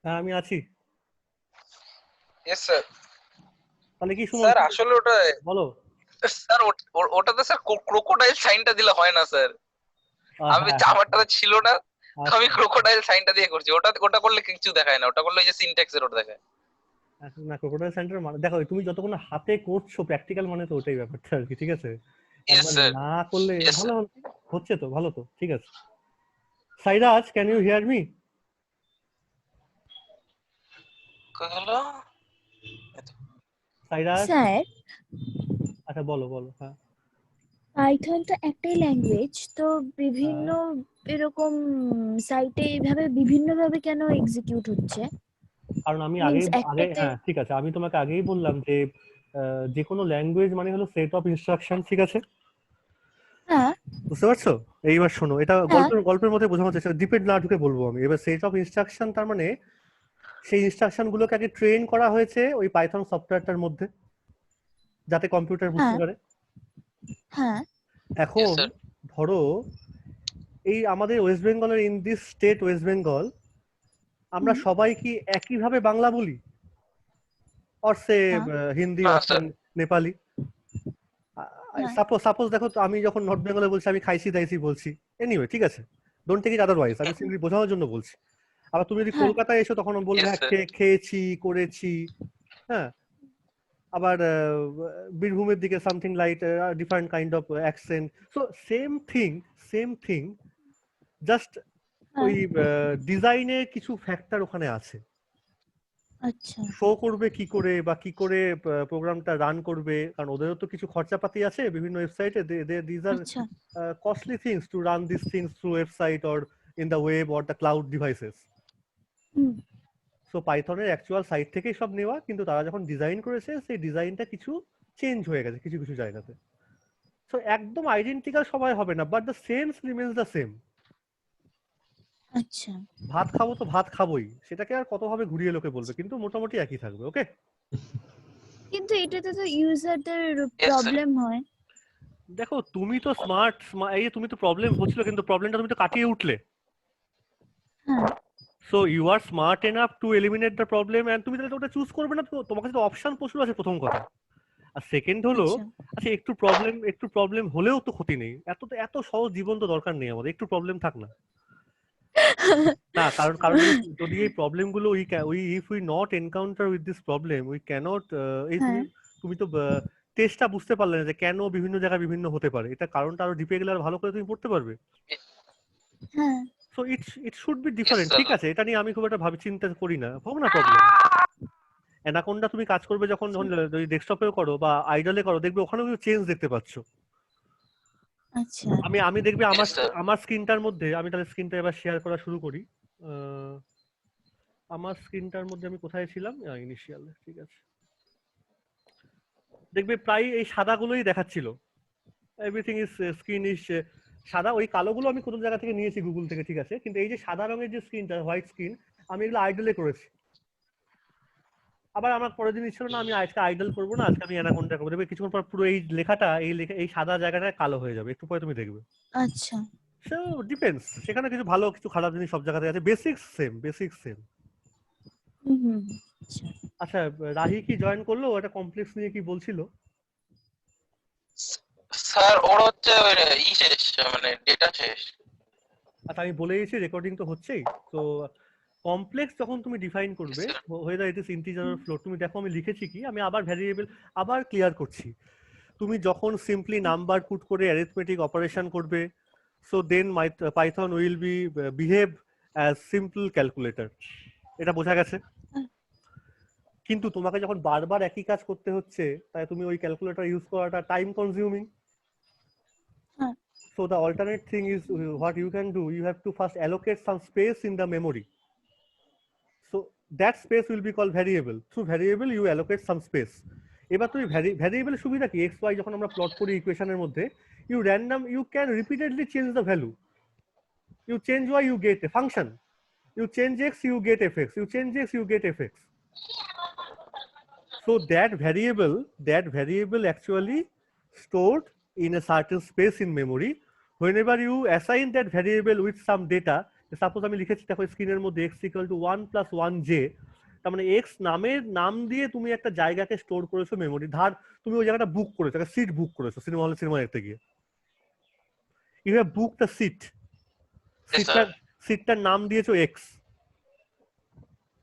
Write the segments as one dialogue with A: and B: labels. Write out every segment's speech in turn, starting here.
A: হ্যাঁ আমি আছি।
B: Yes sir.
A: তাহলে কি সুমন
B: স্যার আসলে ওটা,
A: বলো।
B: স্যার ওটাতে স্যার ক্রোকোডাইল সাইনটা দিলে হয় না স্যার। আমি
A: হ্যাঁ হ্যাঁ
B: আমারটা ছিল না, আমি
A: আচ্ছা
B: ক্রোকোডাইল সাইনটা দিয়ে করছি। ওটা ওটা করলে কিছু দেখায় না, ওটা করলে ওই যে সিনট্যাক্স এর ওটা দেখায়।
A: আচ্ছা, না ক্রোকোডাইল সেন্টার মানে দেখো তুমি যতক্ষণ না হাতে করছো প্র্যাকটিক্যাল মানে তো ওটাই ব্যাপারটা আর কি, ঠিক আছে?
B: ইয়েস
A: একবার
B: স্যার।
A: না করলে
B: ইয়েস
A: ভালো
B: স্যার।
A: হচ্ছে তো, ভালো তো, ঠিক আছে। Sairaj can you hear me?
B: হলো।
A: সাইরাজ,
C: স্যার,
A: আচ্ছা বলো বলো, হ্যাঁ।
C: পাইথন তো একটাই ল্যাঙ্গুয়েজ, তো বিভিন্ন
A: হ্যাঁ,
C: এরকম সাইটে এইভাবে বিভিন্নভাবে কেন এক্সিকিউট হচ্ছে?
A: কারণ আমি
C: মিন্স
A: আগেই আগে
C: একটাতে।
A: হ্যাঁ ঠিক আছে, আমি তোমাকে আগেই বললাম যে যে কোনো ল্যাঙ্গুয়েজ মানে হলো সেট অফ ইনস্ট্রাকশন, ঠিক আছে?
C: হ্যাঁ
A: বুঝতে পারছো? এইবার শোনো, এটা
C: হ্যাঁ
A: গল্পের গল্পের মধ্যে বোঝানোর চেষ্টা, ডিপেন্ড না ঢুকে বলবো আমি। এবার সেট অফ ইনস্ট্রাকশন তার মানে সেই ইনস্ট্রাকশন গুলোকে আগে ট্রেন করা হয়েছে ওই পাইথন সফটওয়্যারটার মধ্যে, যাতে কম্পিউটার বুঝতে
C: হ্যাঁ
A: পারে।
C: হ্যাঁ
B: ইয়েস
A: এখন
B: স্যার।
A: ধরো এই আমাদের ওয়েস্ট বেঙ্গলের, in this state West Bengal, আমরা
C: হুম,
A: সবাই কি একইভাবে বাংলা বলি? অর সে
C: না
A: হিন্দি,
B: না
A: অর সে
B: স্যার।
A: নেপালি?
C: না
A: সাপোজ সাপোজ দেখো তো, আমি যখন নর্থ বেঙ্গলে বলছি আমি খাইছি দাইছি বলছি, এনিওয়ে ঠিক আছে, ডোন্ট টেক ইট আদারওয়াইজ, আমি সিম্পলি বোঝানোর জন্য বলছি। আবার তুমি যদি
C: হ্যাঁ
A: কলকাতায় এসো তখন বলবে
B: ইয়েস
A: হ্যাঁ
B: স্যার।
A: খেয়েছি করেছি, হ্যাঁ। আবার বীরভূমের দিকে something like different kind of accent. So same thing, just
C: হ্যাঁ
A: ওই ডিজাইনে কিছু ফ্যাক্টর ওখানে আছে।
C: আচ্ছা
A: শো করবে কি করে বা কি করে প্রোগ্রামটা রান করবে, কারণ ওদেরও তো কিছু খরচাপাতি আছে বিভিন্ন ওয়েবসাইটে। দিজ আর
C: আচ্ছা
A: costly things to run these things through website or in the web or the cloud devices.
C: Hmm
A: so পাইথনের অ্যাকচুয়াল সাইট থেকেই সব নেওয়া, কিন্তু তারা যখন ডিজাইন করেছে সেই ডিজাইনটা কিছু চেঞ্জ হয়ে গেছে কিছু কিছু জায়গাতে। সো একদম আইডেন্টিক্যাল সবাই হবে না, but the sense remains the same.
C: আচ্ছা,
A: ভাত খাবো তো ভাত খাবোই, সেটাকে আর কতভাবে ঘুরিয়ে লোকে বলবে, কিন্তু মোটামুটি একই থাকবে। ওকে,
C: কিন্তু এটাতে তো ইউজারদের
B: ইয়েস স্যার।
C: প্রবলেম হয়।
A: দেখো তুমি তো স্মার্ট, এই যে তুমি তো প্রবলেম হচ্ছিল কিন্তু প্রবলেমটা তুমি তো কাটিয়ে উঠলে।
C: হ্যাঁ
A: so you are smart enough to eliminate the problem, and তুমি তাহলে তো ওটা চুজ করবে না তো, তোমার কাছে তো অপশন প্রচুর আছে, প্রথম কথা। আর সেকেন্ড হলো,
C: আচ্ছা
A: আচ্ছা একটু প্রবলেম হলেও তো ক্ষতি নেই, এত সহজ জীবন তো দরকার নেই আমাদের, একটু প্রবলেম থাক না। না কারণ কারণ যদি যদি এই প্রবলেম গুলো we if we not encounter with this problem we can't, এই তুমি
C: হ্যাঁ
A: তুমি তো টেস্টটা বুঝতে পারলে না যে কেন বিভিন্ন জায়গায় বিভিন্ন হতে পারে, এটা কারণটা আরো ডিপে গেলে আর ভালো করে তুমি পড়তে পারবে।
C: হ্যাঁ
A: so it should be
B: yes
A: different,
B: sir.
A: ঠিক আছে? এটা নিয়ে আমি খুব একটা ভাবি চিন্তা করি না, হোক না প্রবলেম। অ্যানাকোন্ডা তুমি কাজ করবে যখন
C: আচ্ছা
A: যখন যদি ডেস্কটপেও করো বা আইডলে করো, দেখবে ওখানেও তুমি চেঞ্জ দেখতে পাচ্ছ।
C: আচ্ছা
A: আমি আমি দেখবে
B: ইয়েস স্যার।
A: আমার স্ক্রিনটার মধ্যে, আমি তাহলে স্ক্রিনটা এবার শেয়ার করা শুরু করি। আহ, আমার স্ক্রিনটার মধ্যে আমি কোথায় ছিলাম, ইনিশিয়াল, ঠিক আছে। দেখবে প্রায় এই সাদাগুলোই দেখাচ্ছিল, এভরিথিং ইজ স্ক্রিন ইজ সাদা। ওই কালোগুলো আমি কোনো জায়গা থেকে নিয়েছি গুগল থেকে, ঠিক আছে, কিন্তু এই যে সাদা রঙের যে স্ক্রিনটা, হোয়াইট স্ক্রিন, আমি এগুলো আইডলে করেছি। আবার আমার পরের দিন ছিল না আমি আজকে আইডল করবো না, আজকে আমি অ্যানাকোন্ডা করবো, দেখবে কিছুক্ষণ পর পুরো এই লেখাটা এই সাদা জায়গাটা কালো হয়ে যাবে, একটু পরে তুমি দেখবে।
C: আচ্ছা
A: সো ডিপেন্ডস, সেখানে কিছু ভালো কিছু খারাপ জিনিস সব জায়গাতে আছে, বেসিক্স সেম।
C: হুম হুম আচ্ছা।
A: আচ্ছা, রাহি কি জয়েন করলো? একটা কমপ্লেক্স নিয়ে কি বলছিল?
B: স্যার ওর হচ্ছে ওই শেষ, মানে ডেটা শেষ।
A: আচ্ছা আমি বলে দিয়েছি, রেকর্ডিং তো হচ্ছেই। তো কমপ্লেক্স যখন তুমি ডিফাইন
B: ইয়েস
A: করবে,
B: sir.
A: whether it is integer or float, তুমি দেখো আমি লিখেছি কি, আমি আবার ভ্যারিয়েবল আবার ক্লিয়ার করছি। তুমি যখন সিম্পলি নাম্বার পুট করে অ্যারিথমেটিক অপারেশন করবে, so then my Python will be behave as simple calculator, এটা বোঝা গেছে? কিন্তু তোমাকে যখন বারবার একই কাজ করতে হচ্ছে, তাই তুমি ওই ক্যালকুলেটর ইউজ করাটা টাইম কনজিউমিং।
C: হ্যাঁ
A: So the alternate thing is, what you can do, you have to first allocate some space in the memory. So that space will be called variable. Through variable you allocate some space. এবার তুমি variable সুবিধা কি, x Y যখন আমরা plot করি ইকুয়েশনের মধ্যে, you can repeatedly change the value. You change y, you get a function. You change x, you get fx. You change x, you get fx. So that variable actually stored in a certain space in memory. Whenever you assign that variable with some data, suppose আমি লিখেছি দেখো স্ক্রিনের মধ্যে x equal to 1 plus 1j, তার মানে x নাম দিয়ে তুমি একটা জায়গাকে স্টোর করেছো মেমোরি, ধার তুমি ওই জায়গাটা বুক করেছো, একটা সিট বুক করেছো সিনেমা হলে সিনেমা দেখতে গিয়ে, you have book the seat,
B: Yes, sir.
A: সিটটার নাম দিয়েছো x।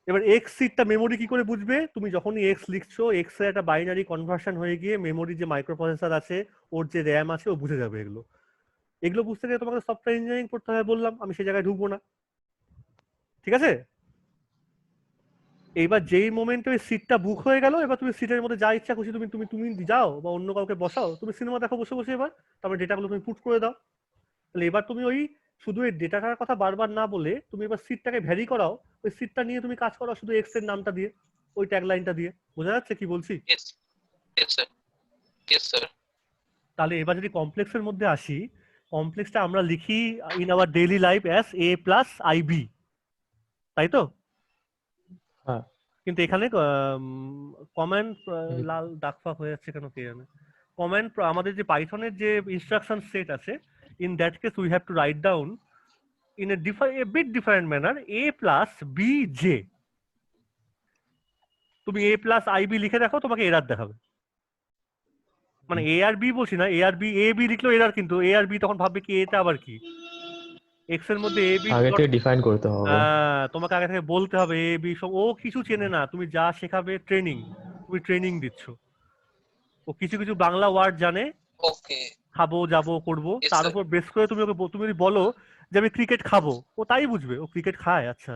A: এবার x সিটটা মেমোরি কি করে বুঝবে? তুমি যখনই x লিখছো x এর একটা বাইনারি কনভার্সন হয়ে গিয়ে মেমোরি যে মাইক্রোপ্রসেসর আছে ওর যে র্যাম আছে ও বুঝে যাবে এগুলো। এগুলো বুঝতে গেলে তোমাকে সফটওয়্যার ইঞ্জিনিয়ারিং পড়তে হবে বললাম, আমি সেই জায়গায় ঢুকবো না, ঠিক আছে? এইবার যেই মোমেন্টে ওই সিটটা বুক হয়ে গেল, এবার তুমি সিটের মধ্যে যা ইচ্ছা খুশি তুমি তুমি তুমি যাও বা অন্য কাউকে বসাও, তুমি সিনেমা দেখো বসে বসে, এবার তারপরে ডেটাগুলো তুমি পুট করে দাও। তাহলে এবার তুমি ওই শুধু এই ডেটাটার কথা বারবার না বলে তুমি এবার সিটটাকে ভ্যারি করাও, ওই সিটটা নিয়ে তুমি কাজ করো শুধু এক্স এর নামটা দিয়ে, ওই ট্যাগ লাইনটা দিয়ে। বোঝা যাচ্ছে কি বলছি?
B: Yes. Yes, sir. Yes, sir.
A: তাহলে এবার যদি কমপ্লেক্সের মধ্যে আসি, কমপ্লেক্সটা আমরা লিখি in our daily life as a plus i b, তাই তো?
D: হ্যাঁ।
A: কিন্তু এখানে কমান্ড লাল দাগ ফাঁক হয়ে যাচ্ছে কেন কে জানে। কমান্ড আমাদের যে পাইথনের যে ইনস্ট্রাকশন সেট আছে, in that case we have to write down in a bit different manner a plus b j. তুমি a প্লাস আইবি লিখে দেখো, তোমাকে এরার দেখাবে। মানে এ আর বি বলছি না, এ আর বি, এ বি লিখলো এরার, কিন্তু এ আর বি তখন ভাববে কি এটা আবার কি, এক্স এর মধ্যে এ বি
D: আগে থেকে ডিফাইন করতে হবে।
A: তোমাকে আগে থেকে বলতে হবে এ বি সব, ও কিছু চেনে না, তুমি যা শেখাবে ট্রেনিং, তুমি ট্রেনিং দিচ্ছ। ও কিছু কিছু বাংলা ওয়ার্ড জানে,
B: Okay.
A: খাবো যাবো করবো,
B: Yes,
A: তার
B: sir.
A: উপর বেস করে তুমি ওকে তুমি যদি বলো যে আমি ক্রিকেট খাবো, ও তাই বুঝবে ও ক্রিকেট খায়। আচ্ছা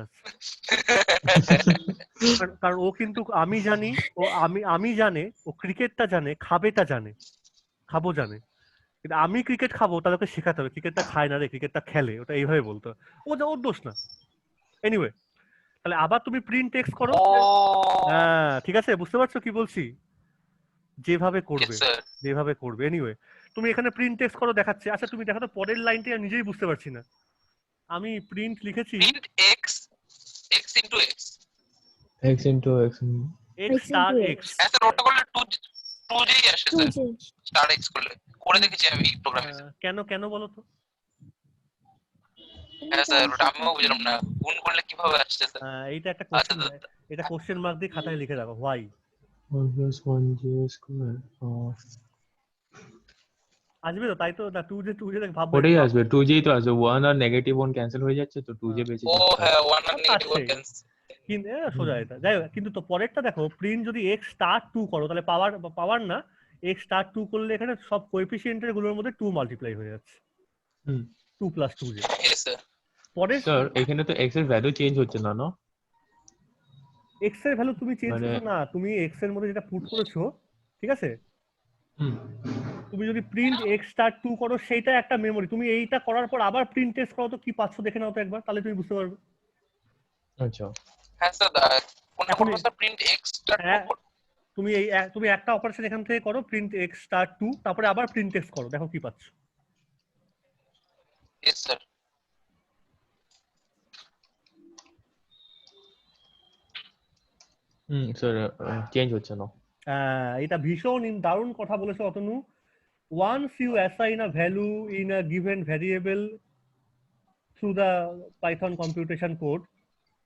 A: কারণ ও কিন্তু আমি জানি, ও আমি জানে, ও ক্রিকেটটা জানে, খাবেটা জানে, খাবো জানে, কিন্তু আমি ক্রিকেট খাবো তাহলে ওকে শেখাতে হবে ক্রিকেটটা খায় না রে, ক্রিকেটটা খেলে, ওটা এইভাবে বলতে হবে। ওর দোষ না। এনিওয়ে, তাহলে আবার তুমি প্রিন্ট টেক্সট করো।
B: Oh.
A: হ্যাঁ ঠিক আছে, বুঝতে পারছো কি বলছি? যেভাবে করবে,
B: Yes, sir.
A: যেভাবে করবে। এনিওয়ে, তুমি এখানে প্রিন্ট টেক্সট করো দেখাচ্ছে। আচ্ছা তুমি দেখো তো পরের লাইনটা আমি নিজেই বুঝতে পারছি না। আমি প্রিন্ট লিখেছি
B: Print x into x.
D: x into x
A: x star x।
B: হ্যাঁ স্যার, ওটা করলে 2j আসে স্যার,
C: 2j
B: স্টার x করলে। করে দেখেছি আমি প্রোগ্রামে।
A: কেন বলো তো?
B: হ্যাঁ স্যার, ওটা আমিও বুঝলাম না, গুণ করলে কিভাবে আসছে স্যার।
A: এইটা একটা
B: আচ্ছা
A: কোশ্চেন, এটা কোশ্চেন মার্ক দিয়ে খাতায় লিখে রাখো, হোয়াই
D: 1 plus 1j square।
A: আসবে তো, তাই তো না? 2j ভাববে
D: ওটাই আসবে, 2j তো আসবে, 1 আর নেগেটিভ 1 ক্যান্সেল হয়ে যাচ্ছে, তো 2j বেঁচে
B: ও
D: যাচ্ছে।
B: হ্যাঁ, 1 আর নেগেটিভ
A: আচ্ছা,
B: 1 ক্যান্সেল।
A: কিন্তু সোজা এটা যাই হোক, কিন্তু তো পরেরটা দেখো, প্রিন্ট যদি x স্টার 2 করো তাহলে পাওয়ার না, x স্টার 2 করলে এখানে সব কোএফিসিয়েন্টের গুলোর মধ্যে 2 মাল্টিপ্লাই হয়ে যাচ্ছে, 2 প্লাস 2j।
B: Yes sir.
A: পরে
D: স্যার এখানে তো x এর ভ্যালু চেঞ্জ হচ্ছে না, না?
A: x এর ভ্যালু তুমি চেঞ্জ
D: মানে-
A: করো না, তুমি x এর মধ্যে যেটা পুট করেছো, ঠিক আছে,
D: হুম।
A: তুমি যদি প্রিন্ট x স্টার 2 করো সেইটা একটা মেমরি, তুমি এইটা করার পর আবার প্রিন্ট টেস্ট করো তো কি পাচ্ছ দেখে নাও তো একবার, তাহলে তুমি বুঝতে পারবে।
D: আচ্ছা।
B: হ্যাঁ স্যার, কোনটা
A: এখন
B: করব স্যার? প্রিন্ট x স্টার
A: হ্যাঁ, তুমি একটা অপারেশন এখান থেকে করো, প্রিন্ট x স্টার 2, তারপরে আবার প্রিন্ট টেস্ট করো, দেখো কি পাচ্ছ।
B: Yes sir.
D: স্যার চেঞ্জ হচ্ছে না।
A: এটা ভীষণ দারুণ কথা বলেছো Atanu. once you assign a value in a given variable through the Python computation code,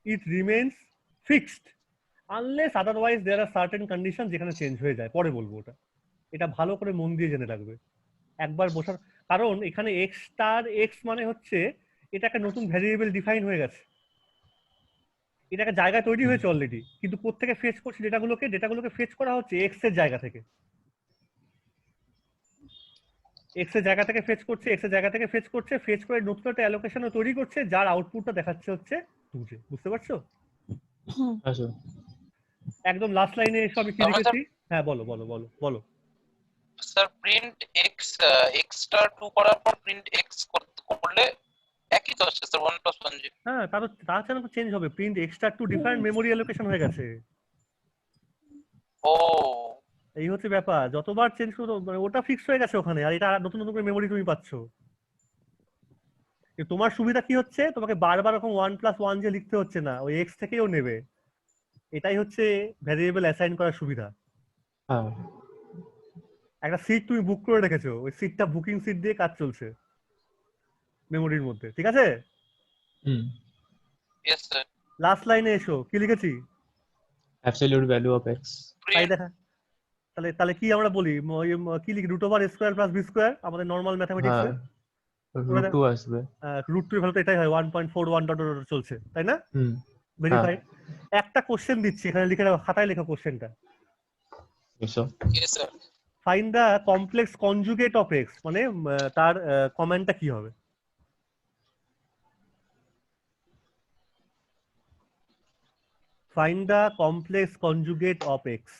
A: it remains fixed unless otherwise there are certain conditions যেখানে চেঞ্জ হয়ে যায়, পরে বলবো ওটা। এটা ভালো করে মন দিয়ে জেনে রাখবে একবার বসার, কারণ এখানে x স্টার x মানে হচ্ছে এটা একটা নতুন ভ্যারিয়েবল ডিফাইন হয়ে গেছে, এটা একটা জায়গা তৈরি হয়েছে অলরেডি, কিন্তু কোত্থেকে ফেচ করছে ডেটাগুলোকে ফেচ করা হচ্ছে x এর জায়গা থেকে, x এর জায়গা থেকে ফেচ করছে, ফেচ করে নতুন একটা অ্যালোকেশনও তৈরি করছে, যার আউটপুটটা দেখাচ্ছে হচ্ছে 2j। বুঝতে পারছো?
D: আচ্ছা
A: একদম লাস্ট লাইনে এসে আমি কি লিখেছি, হ্যাঁ বলো বলো বলো বলো।
B: স্যার প্রিন্ট x স্টার 2 করার পর প্রিন্ট x করলে একই তো আসছে স্যার, 1 প্লাস 1j।
A: হ্যাঁ তাছাড়া তো চেঞ্জ হবে, print extra two different memory allocation হয়ে গেছে।
B: ও
A: এই হচ্ছে ব্যাপার, যতবার চেঞ্জ করো মানে ওটা ফিক্স হয়ে গেছে ওখানে, আর এটা নতুন নতুন করে মেমোরি তুমি পাচ্ছ। তোমার সুবিধা কি হচ্ছে, তোমাকে বারবার এরকম 1 প্লাস 1 যে লিখতে হচ্ছে না, ওই এক্স থেকেও নেবে। এটাই হচ্ছে ভ্যারিয়েবল অ্যাসাইন করার সুবিধা।
D: হ্যাঁ
A: একটা সিট তুমি বুক করে রেখেছো, ওই সিটটা বুকিং সিট দিয়ে কাজ চলছে মেমোরির মধ্যে, ঠিক আছে?
D: হুম
B: Yes, sir.
A: লাস্ট লাইনে এসো, কি লিখেছি?
D: অ্যাবসলিউট ভ্যালু অফ x
A: তাই
B: Print
A: দেখা, তাহলে তাহলে কি আমরা বলি, কি লিখি, root over square plus b square, আমাদের নর্মাল ম্যাথামেটিক্স
D: হ্যাঁ
A: ওরা
D: √2 আসবে।
A: রুট টু ভ্যালু তো এটাই হয়, 1.41 ডট ডট ডট চলছে, তাই না?
D: হুম
A: ভেরিফাইড। একটা কোশ্চেন দিচ্ছি, এখানে লিখে রাখো, খাতায় লেখো কোশ্চেনটা।
D: এসো।
B: yes, sir.
A: Find the complex conjugate of x, মানে তার কমেন্টটা কি হবে? Find the complex conjugate of x.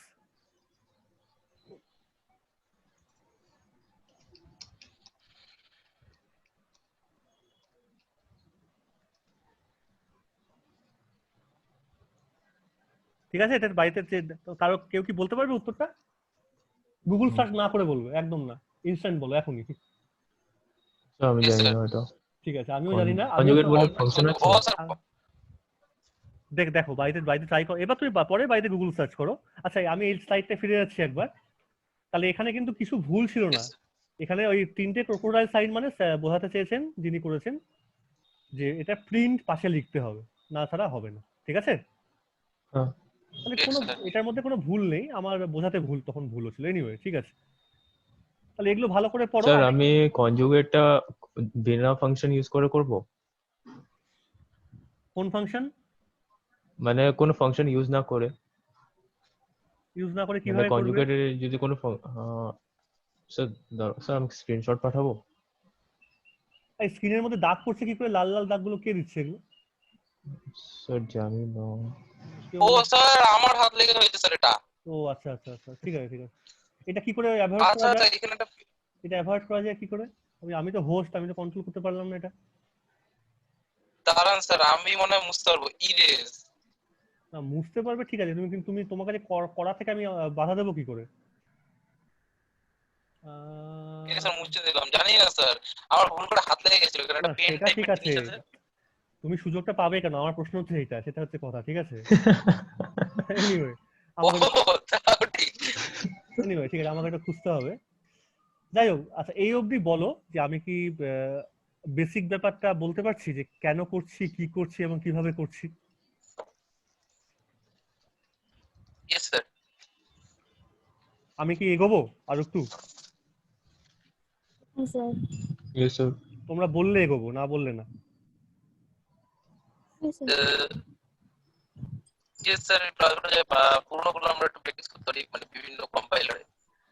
A: ঠিক আছে, এটার বাড়িতে কারো কেউ কি বলতে পারবে উত্তরটা? গুগল সার্চ না করে বলবে, একদম না, ইনস্ট্যান্ট বলো এখনই।
D: আমি
B: Yes,
D: জানি
B: sir.
D: না এটা।
A: ঠিক আছে, আমিও জানি না, আমিও
D: কনজুগেট বলে
B: Complex
D: ফাংশন আছে?
B: oh, sir.
A: দেখো বাড়িতে বাড়িতে ট্রাই করো, এবার তুমি পরে বাড়িতে গুগল সার্চ করো। আচ্ছা, আমি এই স্লাইডটা ফিরে যাচ্ছি একবার। তাহলে এখানে কিন্তু কিছু ভুল ছিল না।
B: Yes, sir.
A: এখানে ওই তিনটে ক্রোকোডাইল সাইন মানে বোঝাতে চেয়েছেন যিনি করেছেন যে এটা প্রিন্ট পাশে লিখতে হবে, না ছাড়া হবে না, ঠিক আছে?
D: হ্যাঁ
A: তাহলে
B: Yes,
A: কোনো
B: sir.
A: এটার মধ্যে কোনো ভুল নেই, আমার বোঝাতে ভুল তখন ভুল হচ্ছিল। এনিওয়ে ঠিক আছে, তাহলে এগুলো ভালো করে পড়ো।
D: স্যার আমি কনজুগেটটা বিনা ফাংশন ইউজ করে করব,
A: কোন ফাংশন
D: মানে কোনো ফাংশন ইউজ না করে,
A: ইউজ না করে
D: মানে
A: কিভাবে করবে?
D: কনজুগেটের যদি কোনো স্যার স্যার আমি স্ক্রিনশট পাঠাবো?
A: এই স্ক্রিনের মধ্যে দাগ পড়ছে কি করে, লাল লাল দাগগুলো কে দিচ্ছে এগুলো?
D: স্যার জানি না।
A: কেউ
B: Oh,
A: আমাকে-
B: sir, আমার হাত লেগে হয়েছে স্যার এটা।
A: ও আচ্ছা আচ্ছা আচ্ছা, ঠিক আছে ঠিক আছে। এটা কি করে অ্যাভয়েড
B: আচ্ছা
A: করা
B: আচ্ছা,
A: যায়?
B: এখানে একটা
A: এটা অ্যাভয়েড করা যায় কি করে? আমি তো হোস্ট, আমি তো কন্ট্রোল করতে পারলাম না এটা।
B: দাঁড়ান স্যার, আমি মনে হয় বুঝতে পারবো। ইরেজ।
A: না, মুছতে পারবে ঠিক আছে, তুমি কিন্তু তোমার কাছে করা থেকে আমি বাধা দেবো কি করে?
B: ঠিক আছে স্যার, মুছে দিলাম। জানি না স্যার, আমার ভুল করে হাত লেগে গেছিল। এখানে
A: না,
B: একটা পেন
A: সেটা ঠিক
B: টাইপের
A: আছে,
B: জিনিস আছে।
A: তুমি সুযোগটা পাবে কেন, আমার প্রশ্ন হচ্ছে এইটা, সেটা হচ্ছে কথা, ঠিক আছে? এনিওয়ে
B: ও,
A: আমাকে
B: তাও ঠিক।
A: এনিওয়ে ঠিক আছে, আমাকে এটা খুঁজতে হবে। যাই হোক, আচ্ছা এই অবধি বলো যে আমি কি বেসিক ব্যাপারটা বলতে পারছি যে কেন করছি, কি করছি এবং কিভাবে করছি?
B: Yes sir.
A: আমি কি এগোবো আর একটু?
C: হ্যাঁ স্যার।
D: Yes sir.
A: তোমরা বললে এগোবো, না বললে না।
C: হ্যাঁ স্যার।
B: ইয়েস স্যার, পুরোনোগুলো আমরা একটু প্র্যাকটিস করতে পারি, মানে বিভিন্ন কম্পাইলারে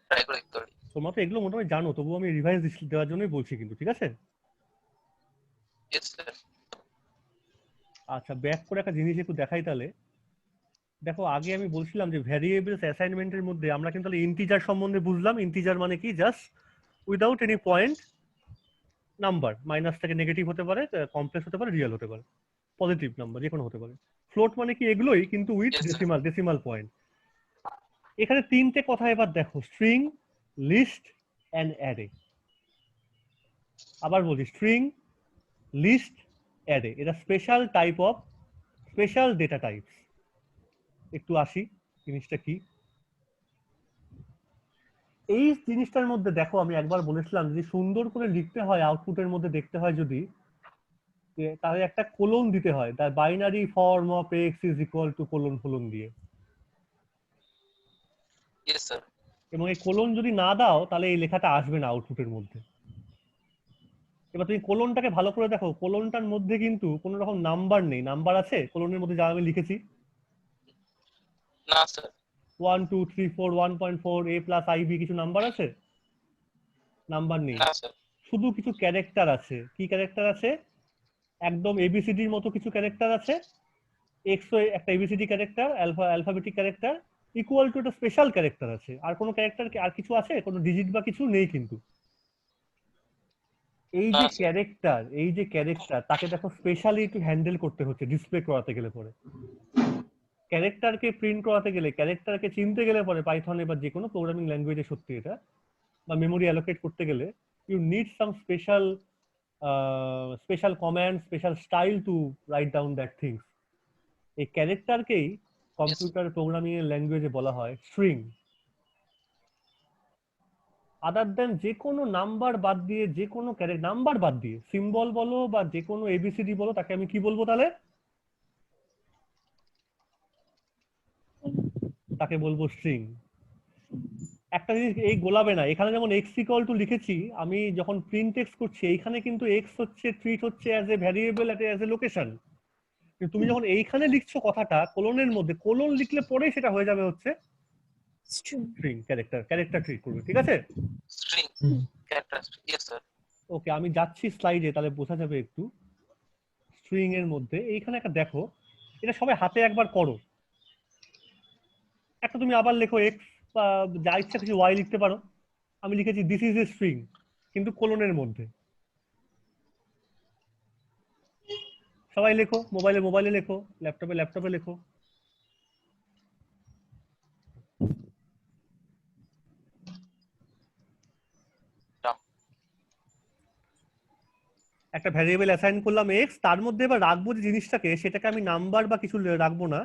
B: ট্রাই করে দেখতে পারি।
A: তোমরা তো এগুলো মোটামুটি জানো, তবুও আমি রিভাইজ দেওয়ার জন্যই বলছি কিন্তু, ঠিক আছে?
B: Yes sir.
A: আচ্ছা, ব্যাক করে একটা জিনিস একটু দেখাই তাহলে। দেখো, আগে আমি বলছিলাম যে ভ্যারিয়েবলস অ্যাসাইনমেন্টের মধ্যে আমরা কিন্তু তাহলে ইন্টিজার সম্বন্ধে বুঝলাম। ইন্টিজার মানে কি, just without any point number, minus থেকে নেগেটিভ হতে পারে, কমপ্লেক্স হতে পারে, রিয়েল হতে পারে, পজিটিভ নাম্বার যে কোনো হতে পারে। ফ্লোট মানে কি, এগুলোই কিন্তু with
B: Yes, sir.
A: Decimal point. এখানে তিনটে কথা এবার দেখো, স্ট্রিং, লিস্ট অ্যান্ড অ্যারে। আবার বলি, স্ট্রিং, লিস্ট, অ্যারে, এটা special type of special data types. একটু আসি জিনিসটা কি। এই জিনিসটার মধ্যে দেখো, আমি একবার বলেছিলাম যদি সুন্দর করে লিখতে হয়, আউটপুটের মধ্যে দেখতে হয় যদি, তাহলে একটা কোলন দিতে হয়, the binary form of x is equal to colon দিয়ে।
B: Yes sir.
A: এবং এই কোলন যদি না দাও তাহলে এই লেখাটা আসবে না আউটপুটের মধ্যে। এবার তুমি কোলনটাকে ভালো করে দেখো, কোলনটার মধ্যে কিন্তু কোনো রকম নাম্বার নেই। নাম্বার আছে কোলনের মধ্যে যা আমি লিখেছি?
B: না স্যার।
A: 1 2 3 4 1.4 a প্লাস আইবি, কিছু নাম্বার আছে? নাম্বার নেই,
B: না স্যার।
A: শুধু কিছু ক্যারেক্টার আছে। কি ক্যারেক্টার আছে? একদম এবিসিডির মতো কিছু ক্যারেক্টার আছে। এক্সও একটা ABCD character, alphabetic character, equal to একটা স্পেশাল ক্যারেক্টার আছে। আর কোনো ক্যারেক্টার, আর কিছু আছে? কোনো ডিজিট বা কিছু নেই কিন্তু। এই যে
B: আচ্ছা।
A: ক্যারেক্টার তাকে দেখো স্পেশালি একটু হ্যান্ডেল করতে হচ্ছে ডিসপ্লে করাতে গেলে পরে। ক্যারেক্টারকে প্রিন্ট করাতে গেলে, ক্যারেক্টারকে চিনতে গেলে পরে পাইথনে বা যে কোনো প্রোগ্রামিং ল্যাঙ্গুয়েজে সত্যি এটা, বা মেমোরি অ্যালোকেট করতে গেলে you need some special command, special style to write down that things. এই ক্যারেক্টারকেই কম্পিউটার প্রোগ্রামিং এর ল্যাঙ্গুয়েজে বলা হয় স্ট্রিং। আদার দেন যে কোনো নাম্বার বাদ দিয়ে, যে কোনো নাম্বার বাদ দিয়ে, সিম্বল বলো বা যে কোনো এবিসিডি বলো, তাকে আমি কি বলবো তাহলে? তাকে বলবো স্ট্রিং। একটা জিনিস এই গোলাবে না, এখানে যেমন এক্স ইকুয়াল টু লিখেছি, আমি যখন প্রিন্ট এক্স করছি এইখানে কিন্তু এক্স হচ্ছে ট্রিট হচ্ছে as a variable as a location. তুমি যখন এইখানে লিখছো কথাটা কোলনের মধ্যে, কোলন লিখলে পরেই সেটা হয়ে যাবে হচ্ছে
C: স্ট্রিং।
A: স্ট্রিং, ক্যারেক্টার ট্রিট করবে, ঠিক আছে?
B: String character. Yes sir.
A: Okay, আমি যাচ্ছি স্লাইডে, তাহলে বোঝা যাবে একটু। স্ট্রিং এর মধ্যে এইখানে একটা দেখো, এটা সবাই হাতে একবার করো। একটা তুমি আবার লেখো এক্স বা যা ইচ্ছা কিছু ওয়াই লিখতে পারো। আমি লিখেছি দিস ইজ এ স্ট্রিং, কিন্তু কোলনের মধ্যে। সবাই লেখো, মোবাইলে লেখো, ল্যাপটপে লেখো। একটা ভ্যারিয়েবল অ্যাসাইন করলাম এক্স, তার মধ্যে এবার রাখবো যে জিনিসটাকে, সেটাকে আমি নাম্বার বা কিছু রাখবো না,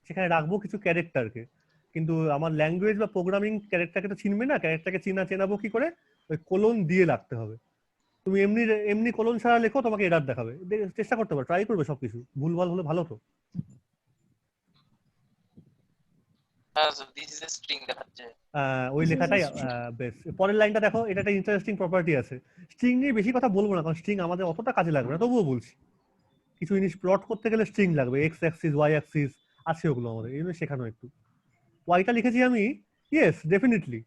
A: সেখানে রাখবো কিছু ক্যারেক্টারকে। কিন্তু আমার ল্যাঙ্গুয়েজ বা প্রোগ্রামিং ক্যারেক্টারকে তো চিনবে না, ক্যারেক্টারকে চেনাবো কি করে? ওই কোলন দিয়ে রাখতে হবে। তুমি এমনি এমনি কোলন ছাড়া লেখো, তোমাকে এরার দেখাবে। চেষ্টা করতে পারো, ট্রাই করবে সবকিছু, ভুলভাল হলে ভালো তো।
B: হ্যাঁ sir, this is a string দেখাচ্ছে।
A: ওই লেখাটাই বেশ। পরের লাইনটা দেখো, এটা একটা ইন্টারেস্টিং প্রপার্টি আছে। স্ট্রিং নিয়ে বেশি কথা বলবো না, কারণ স্ট্রিং আমাদের অতটা কাজে লাগবে না, তবুও বলছি। কিছু জিনিস প্লট করতে গেলে স্ট্রিং লাগবে, এক্স অ্যাক্সিস, ওয়াই অ্যাক্সিস আছে, ওগুলো আমাদের এই জন্য শেখানো একটু। ওয়াইটা লিখেছি আমি ইয়েস ডেফিনেটলি,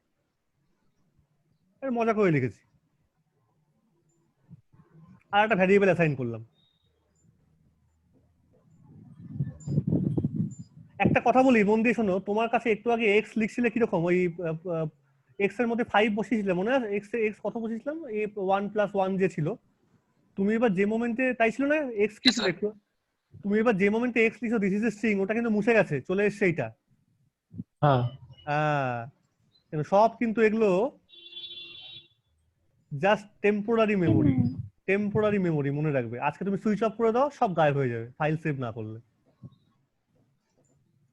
A: মজা করে লিখেছি। আর একটা ভ্যারিয়েবল অ্যাসাইন করলাম। একটা কথা বলি, মন দিয়ে শোনো, তোমার কাছে একটু আগে এক্স লিখছিলে কিরকম, ওই এক্স এর মধ্যে 5 বসিয়েছিলে, মনে আছে? এক্স কত বসিয়েছিলাম, এই 1+1 যে ছিল। তুমি এবার যে মোমেন্টে, তাই ছিল না, এক্স কি
B: Yes,
A: ছিল
B: sir.
A: একটু, তুমি এবার যে মোমেন্টে এক্স লিখছো দিস ইজ এ স্ট্রিং, ওটা কিন্তু মুছে গেছে, চলে এসছে এইটা।
D: হ্যাঁ
A: সব কিন্তু এগুলো জাস্ট টেম্পোরারি মেমোরি, মনে রাখবে। আজকে তুমি সুইচ অফ করে দাও, সব গায়েব হয়ে যাবে ফাইল সেভ না করলে,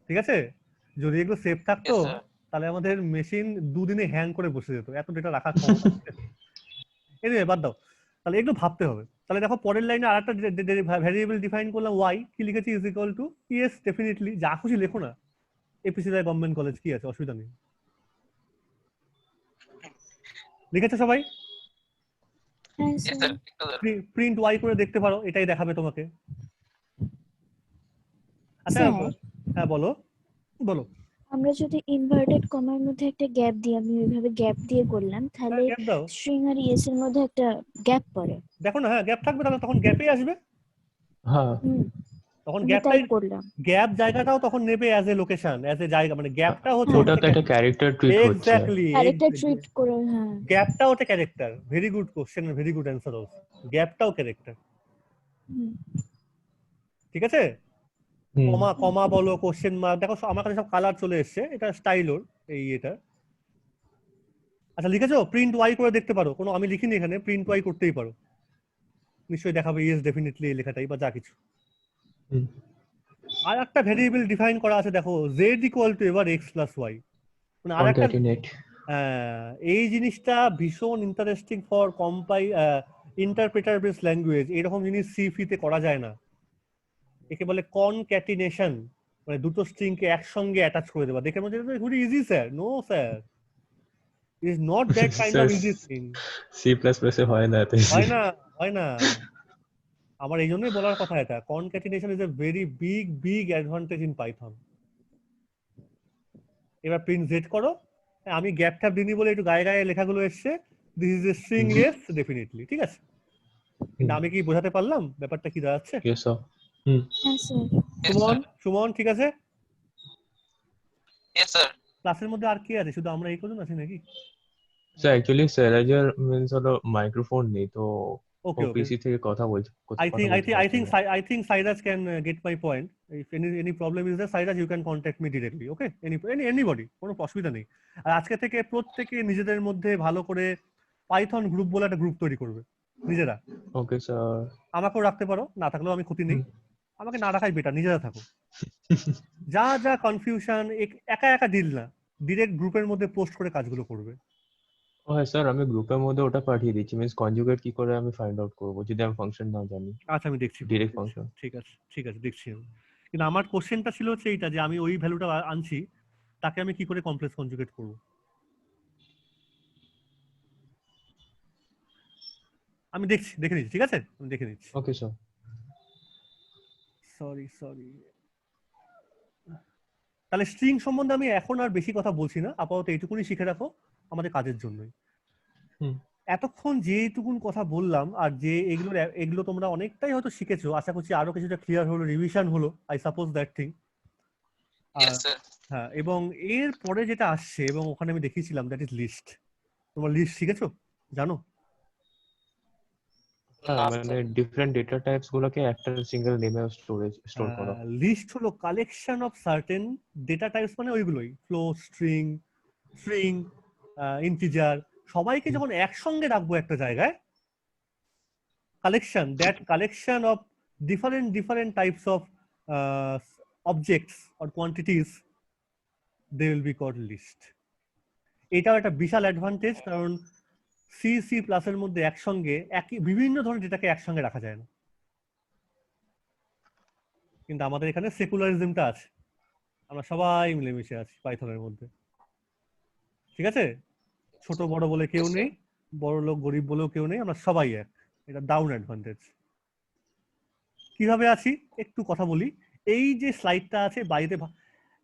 A: ঠিক আছে? যদি এগুলো সেভ থাকতো,
B: Yes, sir.
A: তাহলে আমাদের মেশিন দুদিনে হ্যাং করে বসে যেত, এত ডেটা রাখার ক্ষমতা। এনিওয়ে বাদ দাও, তাহলে এগুলো ভাবতে হবে। তাহলে দেখো পরের লাইনে আর একটা ভ্যারিয়েবল ডিফাইন করলাম ওয়াই, কি লিখেছি is equal two yes definitely, যা খুশি লেখো না, এপিসি রায় গভর্নমেন্ট কলেজ, কি আছে, অসুবিধা নেই। লিখেছে সবাই?
C: হ্যাঁ
B: Yes,
C: স্যার।
B: sir. একটু sir.
A: প্রিন্ট ওয়াই করে দেখতে পারো, এটাই দেখাবে তোমাকে। আচ্ছা,
C: স্যার,
A: হ্যাঁ বলো বলো।
C: আমরা যদি ইনভার্টেড কমার মধ্যে একটা গ্যাপ দিই, আমি ওইভাবে গ্যাপ দিয়ে করলাম, তাহলে
A: গ্যাপ দাও,
C: স্ট্রিং আর ইএস এর মধ্যে একটা গ্যাপ পড়ে।
A: দেখো না, হ্যাঁ গ্যাপ থাকবে, তাহলে তখন গ্যাপে আসবে,
D: হ্যাঁ
A: তখন
C: আমি
A: গ্যাপটাই,
C: তাই করলাম।
A: গ্যাপ জায়গাটাও তখন নেবে as a location, as a জায়গা, মানে গ্যাপটা হচ্ছে
D: ওটা তো একটা ক্যারেক্টার ট্রিট হচ্ছে।
A: এক্স্যাক্টলি,
C: ক্যারেক্টার ট্রিট করে, হ্যাঁ।
A: গ্যাপটা ওটা character. Very good question, very good answer also, গ্যাপটাও ক্যারেক্টার,
C: হুম।
A: ঠিক আছে?
D: হুম,
A: কমা বলো, কোশ্চেন মার্ক, দেখো আমার কাছে সব কালার চলে এসছে, এটা স্টাইল ওর এটা। আচ্ছা লিখেছো? প্রিন্ট ওয়াই করে দেখতে পারো, কোনো আমি লিখিনি এখানে, প্রিন্ট ওয়াই করতেই পারো, নিশ্চয়ই দেখাবে ইয়েস ডেফিনেটলি এই লেখাটাই বা যা কিছু।
D: হুম।
A: আর একটা ভেরিয়েবল ডিফাইন করা আছে দেখো, জেড ইকুয়াল টু এবার এক্স প্লাস ওয়াই, মানে আর একটা।
D: কনক্যাটিনেট।
A: এই জিনিসটা ভীষণ interesting for interpreter base language. এরকম জিনিস সি তে করা যায় না, একে বলে কনক্যাটিনেশন, মানে দুটো স্ট্রিং কে একসঙ্গে অ্যাটাচ করে দেওয়া। দেখে মনে হচ্ছে very easy sir, no sir, is not that kind of easy thing.
D: C plus প্লাসে হয় না এত
A: হয়
D: easy।
A: না, হয় না, আমার এই জন্যই বলার কথা, এটা concatenation is a very big advantage in Python. এবার প্রিন্ট জেড করো, আমি গ্যাপ ট্যাপ দিইনি বলে একটু গায়ে গায়ে লেখাগুলো এসছে, this is a string yes definitely, ঠিক আছে? কিন্তু আমি কি বোঝাতে পারলাম ব্যাপারটা কি দাঁড়াচ্ছে?
D: Yes sir. হুম।
C: হ্যাঁ sir.
B: Yes,
A: Suman,
B: sir.
A: Suman ঠিক আছে?
B: Yes, sir.
A: ক্লাসের মধ্যে আর কি আছে, শুধু আমরা এই কজন আছি নাকি?
D: স্যার অ্যাকচুয়ালি স্যালাজার মিন্স হলো মাইক্রোফোন নেই তো, ও
A: ওকে ওকে,
D: পিসি থেকে কথা বলছে।
A: I think Cyrus can get my point. If any problem is there, Cyrus, you can contact me directly. Okay? Anybody, কোনো অসুবিধা নেই। আর আজকে থেকে প্রত্যেকে নিজেদের মধ্যে ভালো করে পাইথন গ্রুপ বলে একটা গ্রুপ তৈরি করবে নিজেরা।
D: Okay sir.
A: আমাকেও রাখতে পারো, না থাকলেও আমি ক্ষতি নেই, আমাকে না রাখাই বেটার, নিজেরা থাকো। যা যা কনফিউশন, একা একা ডিল না, ডিরেক্ট গ্রুপের মধ্যে পোস্ট করে কাজগুলো করবে।
D: ও হ্যাঁ স্যার, আমি গ্রুপের মধ্যে ওটা পাঠিয়ে দিচ্ছি, মিন্স কনজুগেট কি করে আমি ফাইন্ড আউট করবো যদি আমি ফাংশন না জানি,
A: আচ্ছা আমি দেখছি
D: ডিরেক্ট ফাংশন।
A: ঠিক আছে দেখছি আমি। কিন্তু আমার কোশ্চেনটা ছিল হচ্ছে এইটা যে আমি ওই ভ্যালুটা আনছি, তাকে আমি কি করে কমপ্লেক্স কনজুগেট করব? আমি দেখে নিচ্ছি, ঠিক আছে আমি দেখে নিচ্ছি।
D: Okay sir.
A: সরি। তাহলে স্ট্রিং সম্বন্ধে আমি এখন আর বেশি কথা বলছি না, আপাতত এইটুকুনি শিখে রাখো আমাদের কাজের জন্যই।
D: হুম।
A: এতক্ষণ যেটুকুন কথা বললাম আর যে এগুলো তোমরা অনেকটাই হয়তো শিখেছো, আশা করছি আরো কিছুটা ক্লিয়ার হলো, রিভিশন হলো, I suppose that thing.
B: Yes sir.
A: হ্যাঁ, এবং এর পরে যেটা আসছে এবং ওখানে আমি দেখিয়েছিলাম দ্যাট ইজ লিস্ট। তোমরা লিস্ট শিখেছো, জানো?
D: হ্যাঁ, মানে ডিফারেন্ট ডেটা টাইপস গুলোকে একটা সিঙ্গেল নেমে স্টোর করা।
A: লিস্ট হলো collection of certain data types, মানে ওইগুলোই ফ্লোট, স্ট্রিং, ইন্টিজার, সবাইকে যখন একসঙ্গে রাখবো একটা জায়গায়, collection of different types of objects or quantities, they will be called list. এটাও একটা বিশাল অ্যাডভান্টেজ, কারণ সি প্লাস এর মধ্যে একসঙ্গে বিভিন্ন ধরনের ডেটাকে একসঙ্গে রাখা যায় না, কিন্তু আমাদের এখানে সেকুলারিজমটা আছে, আমরা সবাই মিলেমিশে আছি পাইথনের মধ্যে, ঠিক আছে? ছোট বড় বলে কেউ নেই, বড় লোক গরিব বলেও কেউ নেই, আমরা সবাই এক। এটা দারুণ অ্যাডভান্টেজ। কিভাবে আছি একটু কথা বলি। এই যে স্লাইডটা আছে বাইরে,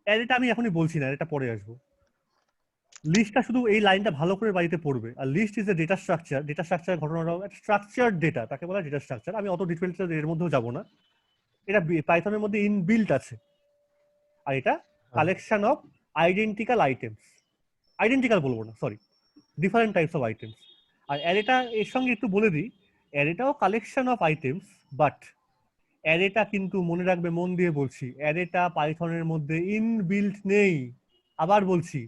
A: এটা আমি এখনই বলছি না, এটা পরে আসবো। লিস্টটা শুধু এই লাইনটা ভালো করে বাড়িতে পড়বে। আর list is a data structure ঘটনাটা স্ট্রাকচার্ড ডেটা, তাকে বলা ডেটা স্ট্রাকচার। আমি অত ডিটেলস এর মধ্যেও যাব না, এটা পাইথনের মধ্যে ইনবিল্ট আছে। আর এটা কালেকশন অফ আইডেন্টিক্যাল বলবো না, sorry, different types of items. আর অ্যারেটা এর সঙ্গে একটু বলে দিই, অ্যারেটাও কালেকশন অফ আইটেমস, বাট অ্যারেটা কিন্তু মনে রাখবে, মন দিয়ে বলছি, অ্যারেটা পাইথনের মধ্যে ইনবিল্ট নেই। আবার বলছি,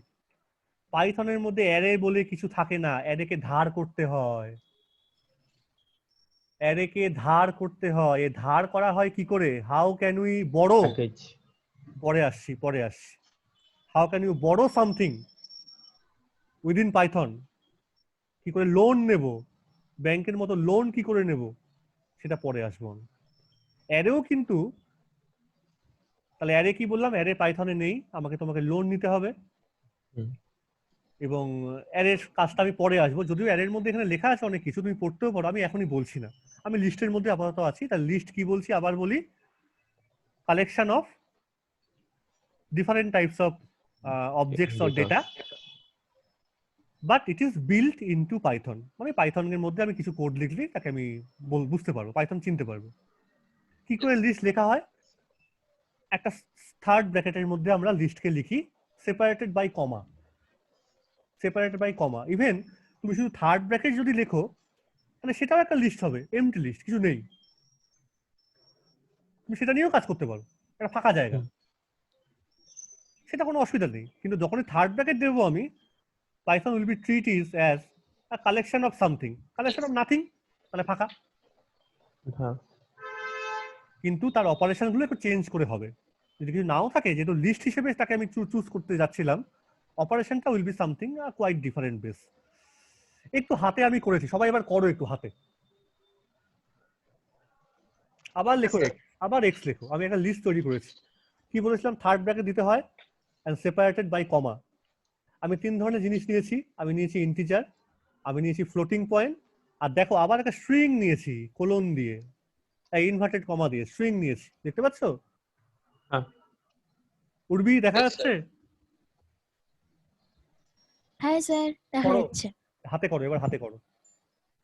A: পাইথনের মধ্যে অ্যারে বলে কিছু থাকে না, অ্যারেকে ধার করতে হয়। অ্যারেকে ধার করতে হয়। এ ধার করা হয় কি করে? হাউ ক্যান উই বড়,
D: প্যাকেজ।
A: পরে আসছি। হাউ ক্যান ইউ বড় সামথিং উইদিন পাইথন? কি করে লোন নেব, ব্যাংকের মতো লোন কি করে নেব, সেটা পরে আসবো আমি। অ্যারেও কিন্তু, তাহলে অ্যারে কি বললাম, অ্যারে পাইথনে নেই, তোমাকে লোন নিতে হবে। এবং অ্যারের কাজটা আমি পরে আসবো, যদিও অ্যারের মধ্যে এখানে লেখা আছে অনেক কিছু, তুমি পড়তেও পারো, আমি এখনই বলছি না। আমি লিস্টের মধ্যে আপাতত আছি। তার লিস্ট কি বলছি আবার বলি, collection of different types of objects or data, but it is built into Python. মানে পাইথনের মধ্যে আমি কিছু কোড লিখলে তাকে আমি বুঝতে পারবো, পাইথন চিনতে পারবো। কি করে লিস্ট লেখা হয়? একটা থার্ড ব্র্যাকেটের মধ্যে আমরা লিস্টকে লিখি, সেপারেটেড বাই কমা। ইভেন তুমি শুধু থার্ড ব্র্যাকেট যদি লেখো, তাহলে সেটাও একটা লিস্ট হবে, এমটি লিস্ট, কিছু নেই। তুমি সেটা নিয়েও কাজ করতে পারো, একটা ফাঁকা জায়গা, সেটা কোনো অসুবিধা নেই। কিন্তু যখনই থার্ড ব্র্যাকেট দেবো আমি, Python will B treat is as a collection of something, collection of nothing, তাহলে ফাঁকা। কিন্তু তার অপারেশন গুলো একটু চেঞ্জ করে হবে। যদি কিছু নাও থাকে, যেহেতু লিস্ট হিসেবে তাকে আমি চুজ করতে যাচ্ছিলাম, অপারেশনটা will be something quite different base. একটু হাতে আমি করেছি, সবাই এবার করো একটু হাতে। আবার লেখো আবার এক্স লেখো। আমি একটা লিস্ট তৈরি করেছি। কি বলেছিলাম? থার্ড ব্র্যাকেট দিতে হয় এন্ড সেপারেটেড বাই কমা। আমি 3 ধরনের জিনিস নিয়েছি। আমি নিয়েছি ইন্টিজার, আমি নিয়েছি ফ্লোটিং পয়েন্ট, আর দেখো আবার একটা স্ট্রিং নিয়েছি কোলন দিয়ে, ইনভার্টেড কমা দিয়ে স্ট্রিং নিয়েছি। দেখতে পাচ্ছ?
D: হ্যাঁ।
A: উর্বি দেখা যাচ্ছে?
C: হ্যাঁ স্যার, দেখা যাচ্ছে।
A: হাতে করো, এবার হাতে করো।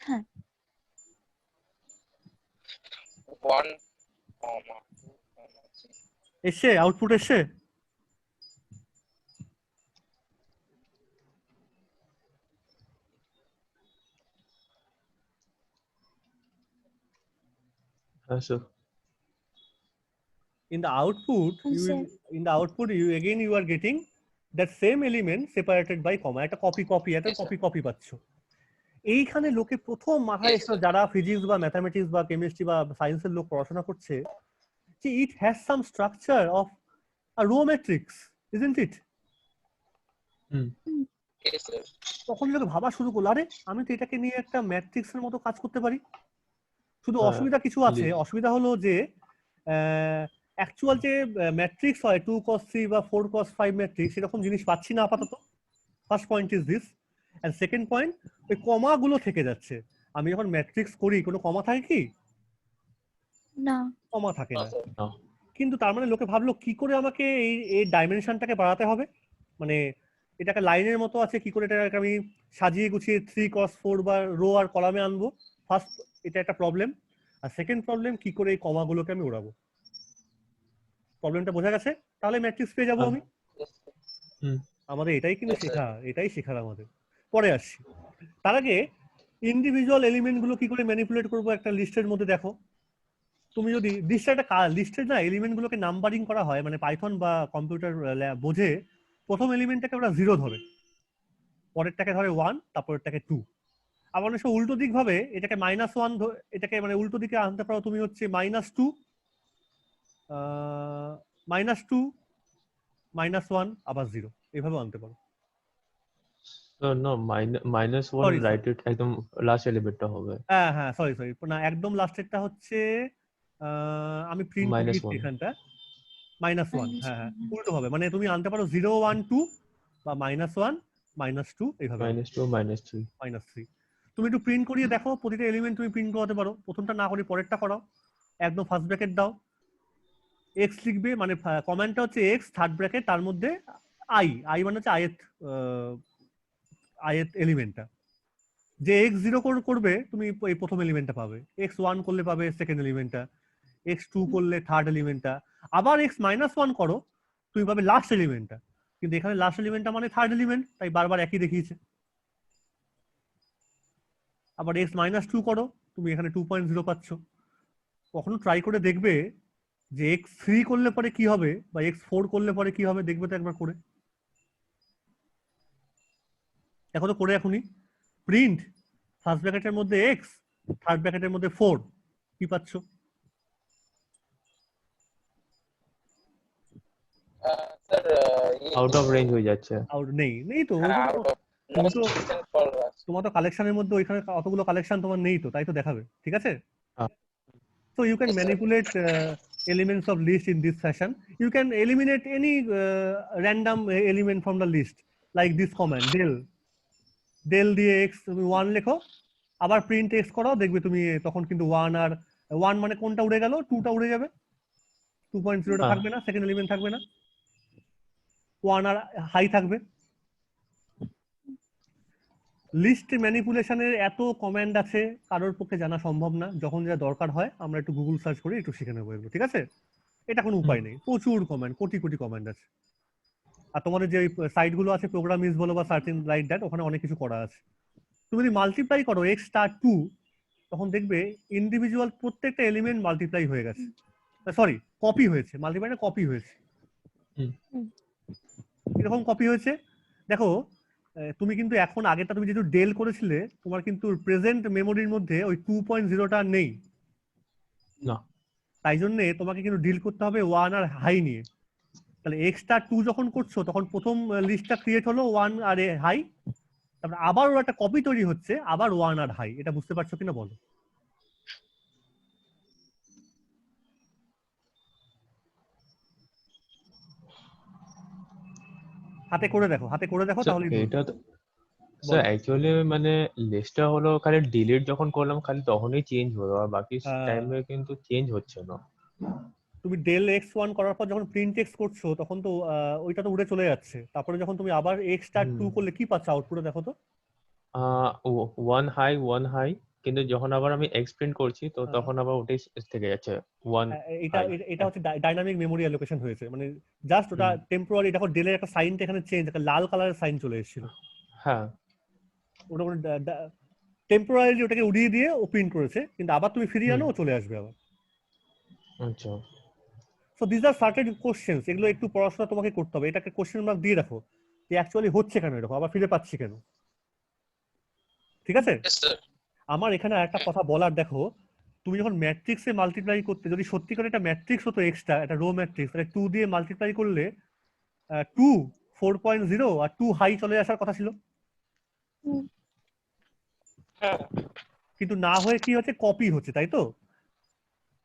C: হ্যাঁ।
A: এসছে আউটপুট এসছে?
D: হ্যাঁ sir.
A: In the output, you are getting that same element separated by comma. একটা কপি পাচ্ছ। এইখানে লোকে প্রথম মাথায় এসে, যারা ফিজিক্স বা ম্যাথামেটিক্স বা কেমিস্ট্রি বা সায়েন্সের লোক পড়াশোনা করছে, যে it has some structure of a row matrix, isn't it?
B: Yes, sir.
A: তখন লোকে ভাবা শুরু করলো, আরে আমি তো এটাকে নিয়ে একটা ম্যাট্রিক্সের মতো কাজ করতে পারি। শুধু
D: হ্যাঁ,
A: অসুবিধা কিছু আছে,
D: লি-
A: অসুবিধা হলো যে অ্যাকচুয়াল যে ম্যাট্রিক্স হয় 2 cos 3 বা 4 cos 5 ম্যাট্রিক্স, এরকম জিনিস পাচ্ছি না আপাতত। First point is this. And second point, ওই কমাগুলো থেকে যাচ্ছে। আমি যখন ম্যাট্রিক্স করি কোনো কমা থাকে কি?
C: না।
A: কমা থাকে
B: No,
A: না।
B: sir.
D: না।
A: কিন্তু তার মানে লোকে ভাবলো কি করে আমাকে এই ডাইমেনশনটাকে বাড়াতে হবে, মানে এটাকে লাইনের মতো আছে, কি করে এটাকে আমি সাজিয়ে গুছিয়ে 3 cos 4 বা রো আর কলামে আনবো। ফার্স্ট এটা একটা প্রবলেম। আর সেকেন্ড প্রবলেম, কি করে এই কমাগুলোকে আমি ওড়াবো। প্রবলেমটা বোঝা গেছে? তাহলে ম্যাট্রিক্স পেয়ে যাবো
D: হ্যাঁ।
A: আমি।
B: Yes, sir.
A: আমাদের এটাই কিন্তু
B: Yes, sir.
A: শেখা, এটাই শেখার আমাদের। পরে আসছি। তার আগে ইন্ডিভিজুয়াল এলিমেন্ট গুলো কি করে ম্যানিপুলেট করবো একটা লিস্টের মধ্যে দেখো। তুমি যদি লিস্টের না এলিমেন্ট গুলোকে নাম্বারিং করা হয়, মানে পাইথন বা কম্পিউটার বোঝে, প্রথম এলিমেন্টটাকে ওরা 0 ধরে, পরেরটাকে ধরে 1, তারপরেরটাকে 2। আবার অনেক সময় উল্টো দিক ভাবে এটাকে -1, এটাকে মানে উল্টো দিকে আনতে পারো তুমি, হচ্ছে -2, -2, -1, আবার 0, এভাবে আনতে পারো।
D: So, no, -1
A: সরি,
D: রাইট ইট একদম লাস্ট এলিমেন্টটা হবে
A: হ্যাঁ হ্যাঁ, সরি না, একদম লাস্টেরটা হচ্ছে আমি প্রিন্ট করিয়েছি
D: -1।
A: এখানটা -1। হ্যাঁ হ্যাঁ,
C: -1
A: উল্টো হবে, মানে তুমি আনতে পারো 0, 1, 2 বা -1, -2, এইভাবে
D: -2 -3।
A: -3। তুমি একটু প্রিন্ট করিয়ে দেখো, প্রতিটা এলিমেন্ট তুমি প্রিন্ট করাতে পারো, প্রথমটা না করে পরেরটা করাও। একদম ফার্স্ট ব্র্যাকেট দাও, এক্স লিখবে, মানে কমান্ডটা হচ্ছে এক্স, থার্ড ব্র্যাকেট, তার মধ্যে আই মানে হচ্ছে আয়েত এলিমেন্টটা। যে এক্স 0 করবে তুমি এই প্রথম এলিমেন্টটা পাবে, এক্স 1 করলে পাবে সেকেন্ড এলিমেন্টটা, এক্স 2 করলে থার্ড এলিমেন্টটা, আবার এক্স -1 করো তুমি পাবে লাস্ট এলিমেন্টটা। কিন্তু এখানে লাস্ট এলিমেন্টটা মানে থার্ড এলিমেন্ট, তাই বারবার একই দেখিয়েছে। আবার এক্স -2 করো, তুমি এখানে 2.0 পাচ্ছ। কখনো ট্রাই করে দেখবে যে এক্স 3 করলে পরে কি হবে, বা এক্স 4 করলে পরে কি হবে, দেখবে তো একবার করে। দেখো তো করে এখনই, প্রিন্ট ফার্স্ট ব্র্যাকেটের মধ্যে এক্স, থার্ড ব্র্যাকেটের মধ্যে 4, কি পাচ্ছ?
B: Sir,
D: আউট অফ রেঞ্জ হয়ে যাচ্ছে।
A: আউট নেই, নেই তো,
B: হ্যাঁ,
A: ওইগুলো
B: out
A: তো-
B: of
A: তুমি
B: most
A: তো
B: recent for us.
A: তোমার তো কালেকশনের মধ্যে ওইখানে অতগুলো কালেকশন তোমার নেই তো, তাই তো দেখাবে, ঠিক আছে?
D: হ্যাঁ।
A: So you can
B: Yes, sir.
A: manipulate elements of list in this fashion. You can eliminate any random element from the list, like this command del দিয়ে x তুমি 1 লেখো, আবার প্রিন্ট x করো, দেখবে তুমি তখন কিন্তু 1 আর 1 মানে কোনটা উড়ে গেল, 2টা উড়ে যাবে, 2.0টা
D: হ্যাঁ।
A: থাকবে না, সেকেন্ড এলিমেন্ট থাকবে না, 1 আর হাই থাকবে। লিস্ট ম্যানিপুলেশনের এত কমান্ড আছে, কারোর পক্ষে জানা সম্ভব না। যখন যা দরকার হয় আমরা একটু গুগল সার্চ করে একটু শিখে নেবো এগুলো, ঠিক আছে? এটা কোনো উপায় নেই, প্রচুর কমান্ড, কোটি কোটি কমান্ড আছে। আর তোমাদের যে সাইট গুলো আছে, প্রোগ্রাম ইজ বলো বা সার্চিং লাইক দ্যাট, ওখানে অনেক কিছু করা আছে। তুমি যদি মাল্টিপ্লাই করো x * 2, তখন দেখবে ইন্ডিভিজুয়াল প্রত্যেকটা এলিমেন্ট মাল্টিপ্লাই হয়ে গেছে, সরি কপি হয়েছে, মাল্টিপ্লাই না কপি হয়েছে। এরকম কপি হয়েছে দেখো। তুমি কিন্তু এখন, আগেটা তুমি যেহেতু ডেল করেছিলে, তোমার কিন্তু প্রেজেন্ট মেমোরির মধ্যে ওই 2.0টা নেই,
D: না।
A: তাই জন্য তোমাকে কিন্তু ডিল করতে হবে 1 আর হাই নিয়ে। তাহলে x * 2 যখন করছো, তখন প্রথম লিস্টটা ক্রিয়েট হলো 1 আর হাই, তারপর আবার ওর একটা কপি তৈরি হচ্ছে, আবার 1 আর হাই। এটা বুঝতে পারছো কিনা বলো? হাতে করে দেখো, হাতে করে দেখো,
D: স্যার
A: তাহলেই
D: এটা তো
A: বলো।
D: স্যার অ্যাকচুয়ালি মানে লিস্টটা হলো খালি ডিলিট যখন করলাম খালি তখনই চেঞ্জ হলো, আর বাকি টাইমে কিন্তু চেঞ্জ হচ্ছে না।
A: তুমি del x1 করার পর যখন প্রিন্ট x করছো, তখন তো ওইটা তো উড়ে চলে যাচ্ছে। তারপরে যখন তুমি আবার x * 2 করলে কি পাচ্ছ আউটপুটে, দেখো তো।
D: 1 হাই, কিন্তু যখন আবার আমি এক্সপ্লেন করছি তো তখন আবার ওটাই থেকে যাচ্ছে 1
A: এটা
D: হাই।
A: এটা হচ্ছে ডাইনামিক মেমোরি অ্যালোকেশন হয়েছে, মানে জাস্ট ওটা টেম্পোরারি। দেখো ডেলের একটা সাইনটা এখানে চেঞ্জ, একটা লাল কালারের সাইন চলে এসেছিল,
D: হ্যাঁ।
A: ওটা টেম্পোরারি ওটাকে উড়িয়ে দিয়ে ও প্রিন্ট করেছে, কিন্তু আবার তুমি ফিরিয়ে আনো, ও চলে আসবে আবার।
D: আচ্ছা।
A: So this are certain questions, এগুলো একটু পড়াশোনা তোমাকে করতে হবে, এটাকে কোশ্চেন মার্ক দিয়ে রাখো যে অ্যাকচুয়ালি হচ্ছে কেন এরকম, আবার ফিরে পাচ্ছি কেন, ঠিক আছে?
B: Yes, sir.
A: আমার এখানে একটা কথা বলার, দেখো তুমি যখন ম্যাট্রিক্সে মাল্টিপ্লাই করতে, যদি সত্যিকার একটা ম্যাট্রিক্স হতো এক্সট্রা, একটা রো ম্যাট্রিক্স, তাহলে 2 দিয়ে মাল্টিপ্লাই করলে 2 4.0 আর 2 হাই চলে আসার কথা ছিল,
B: হ্যাঁ
A: কিন্তু না হয়ে কি হচ্ছে, কপি হচ্ছে, তাই তো?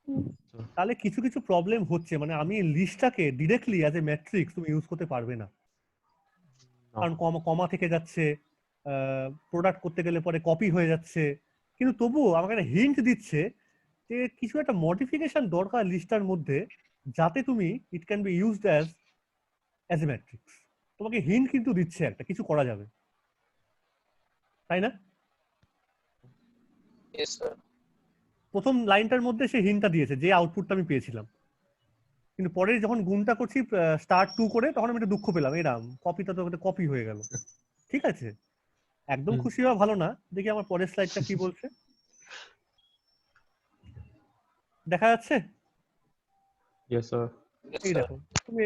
C: হুম।
A: তাহলে কিছু কিছু প্রবলেম হচ্ছে, মানে আমি লিস্টটাকে ডিরেক্টলি অ্যাজ এ ম্যাট্রিক্স তুমি ইউজ করতে পারবে না, কারণ কমা কমা থেকে যাচ্ছে, প্রোডাক্ট করতে গেলে পরে কপি হয়ে যাচ্ছে। কিন্তু তবুও আমাকে একটা হিন্ট দিচ্ছে যে কিছু একটা মডিফিকেশন দরকার লিস্টটার মধ্যে, যাতে তুমি it can be used as a matrix. তোমাকে হিন্ট কিন্তু দিচ্ছে, একটা কিছু করা যাবে, তাই না?
B: yes sir
A: প্রথম লাইনটার মধ্যে সে হিন্টটা দিয়েছে, যে আউটপুটটা আমি পেয়েছিলাম। কিন্তু পরে যখন গুণটা করছি স্টার্ট 2 করে, তখন আমি একটু দুঃখ পেলাম, এরাম কপিটা তো কপি হয়ে গেল। ঠিক আছে, একদম খুশি হওয়া ভালো না। দেখি আমার পরের স্লাইডটা কি বলছে, দেখা যাচ্ছে?
D: Yes sir.
B: yes
A: এই
B: sir
A: দেখো, তুমি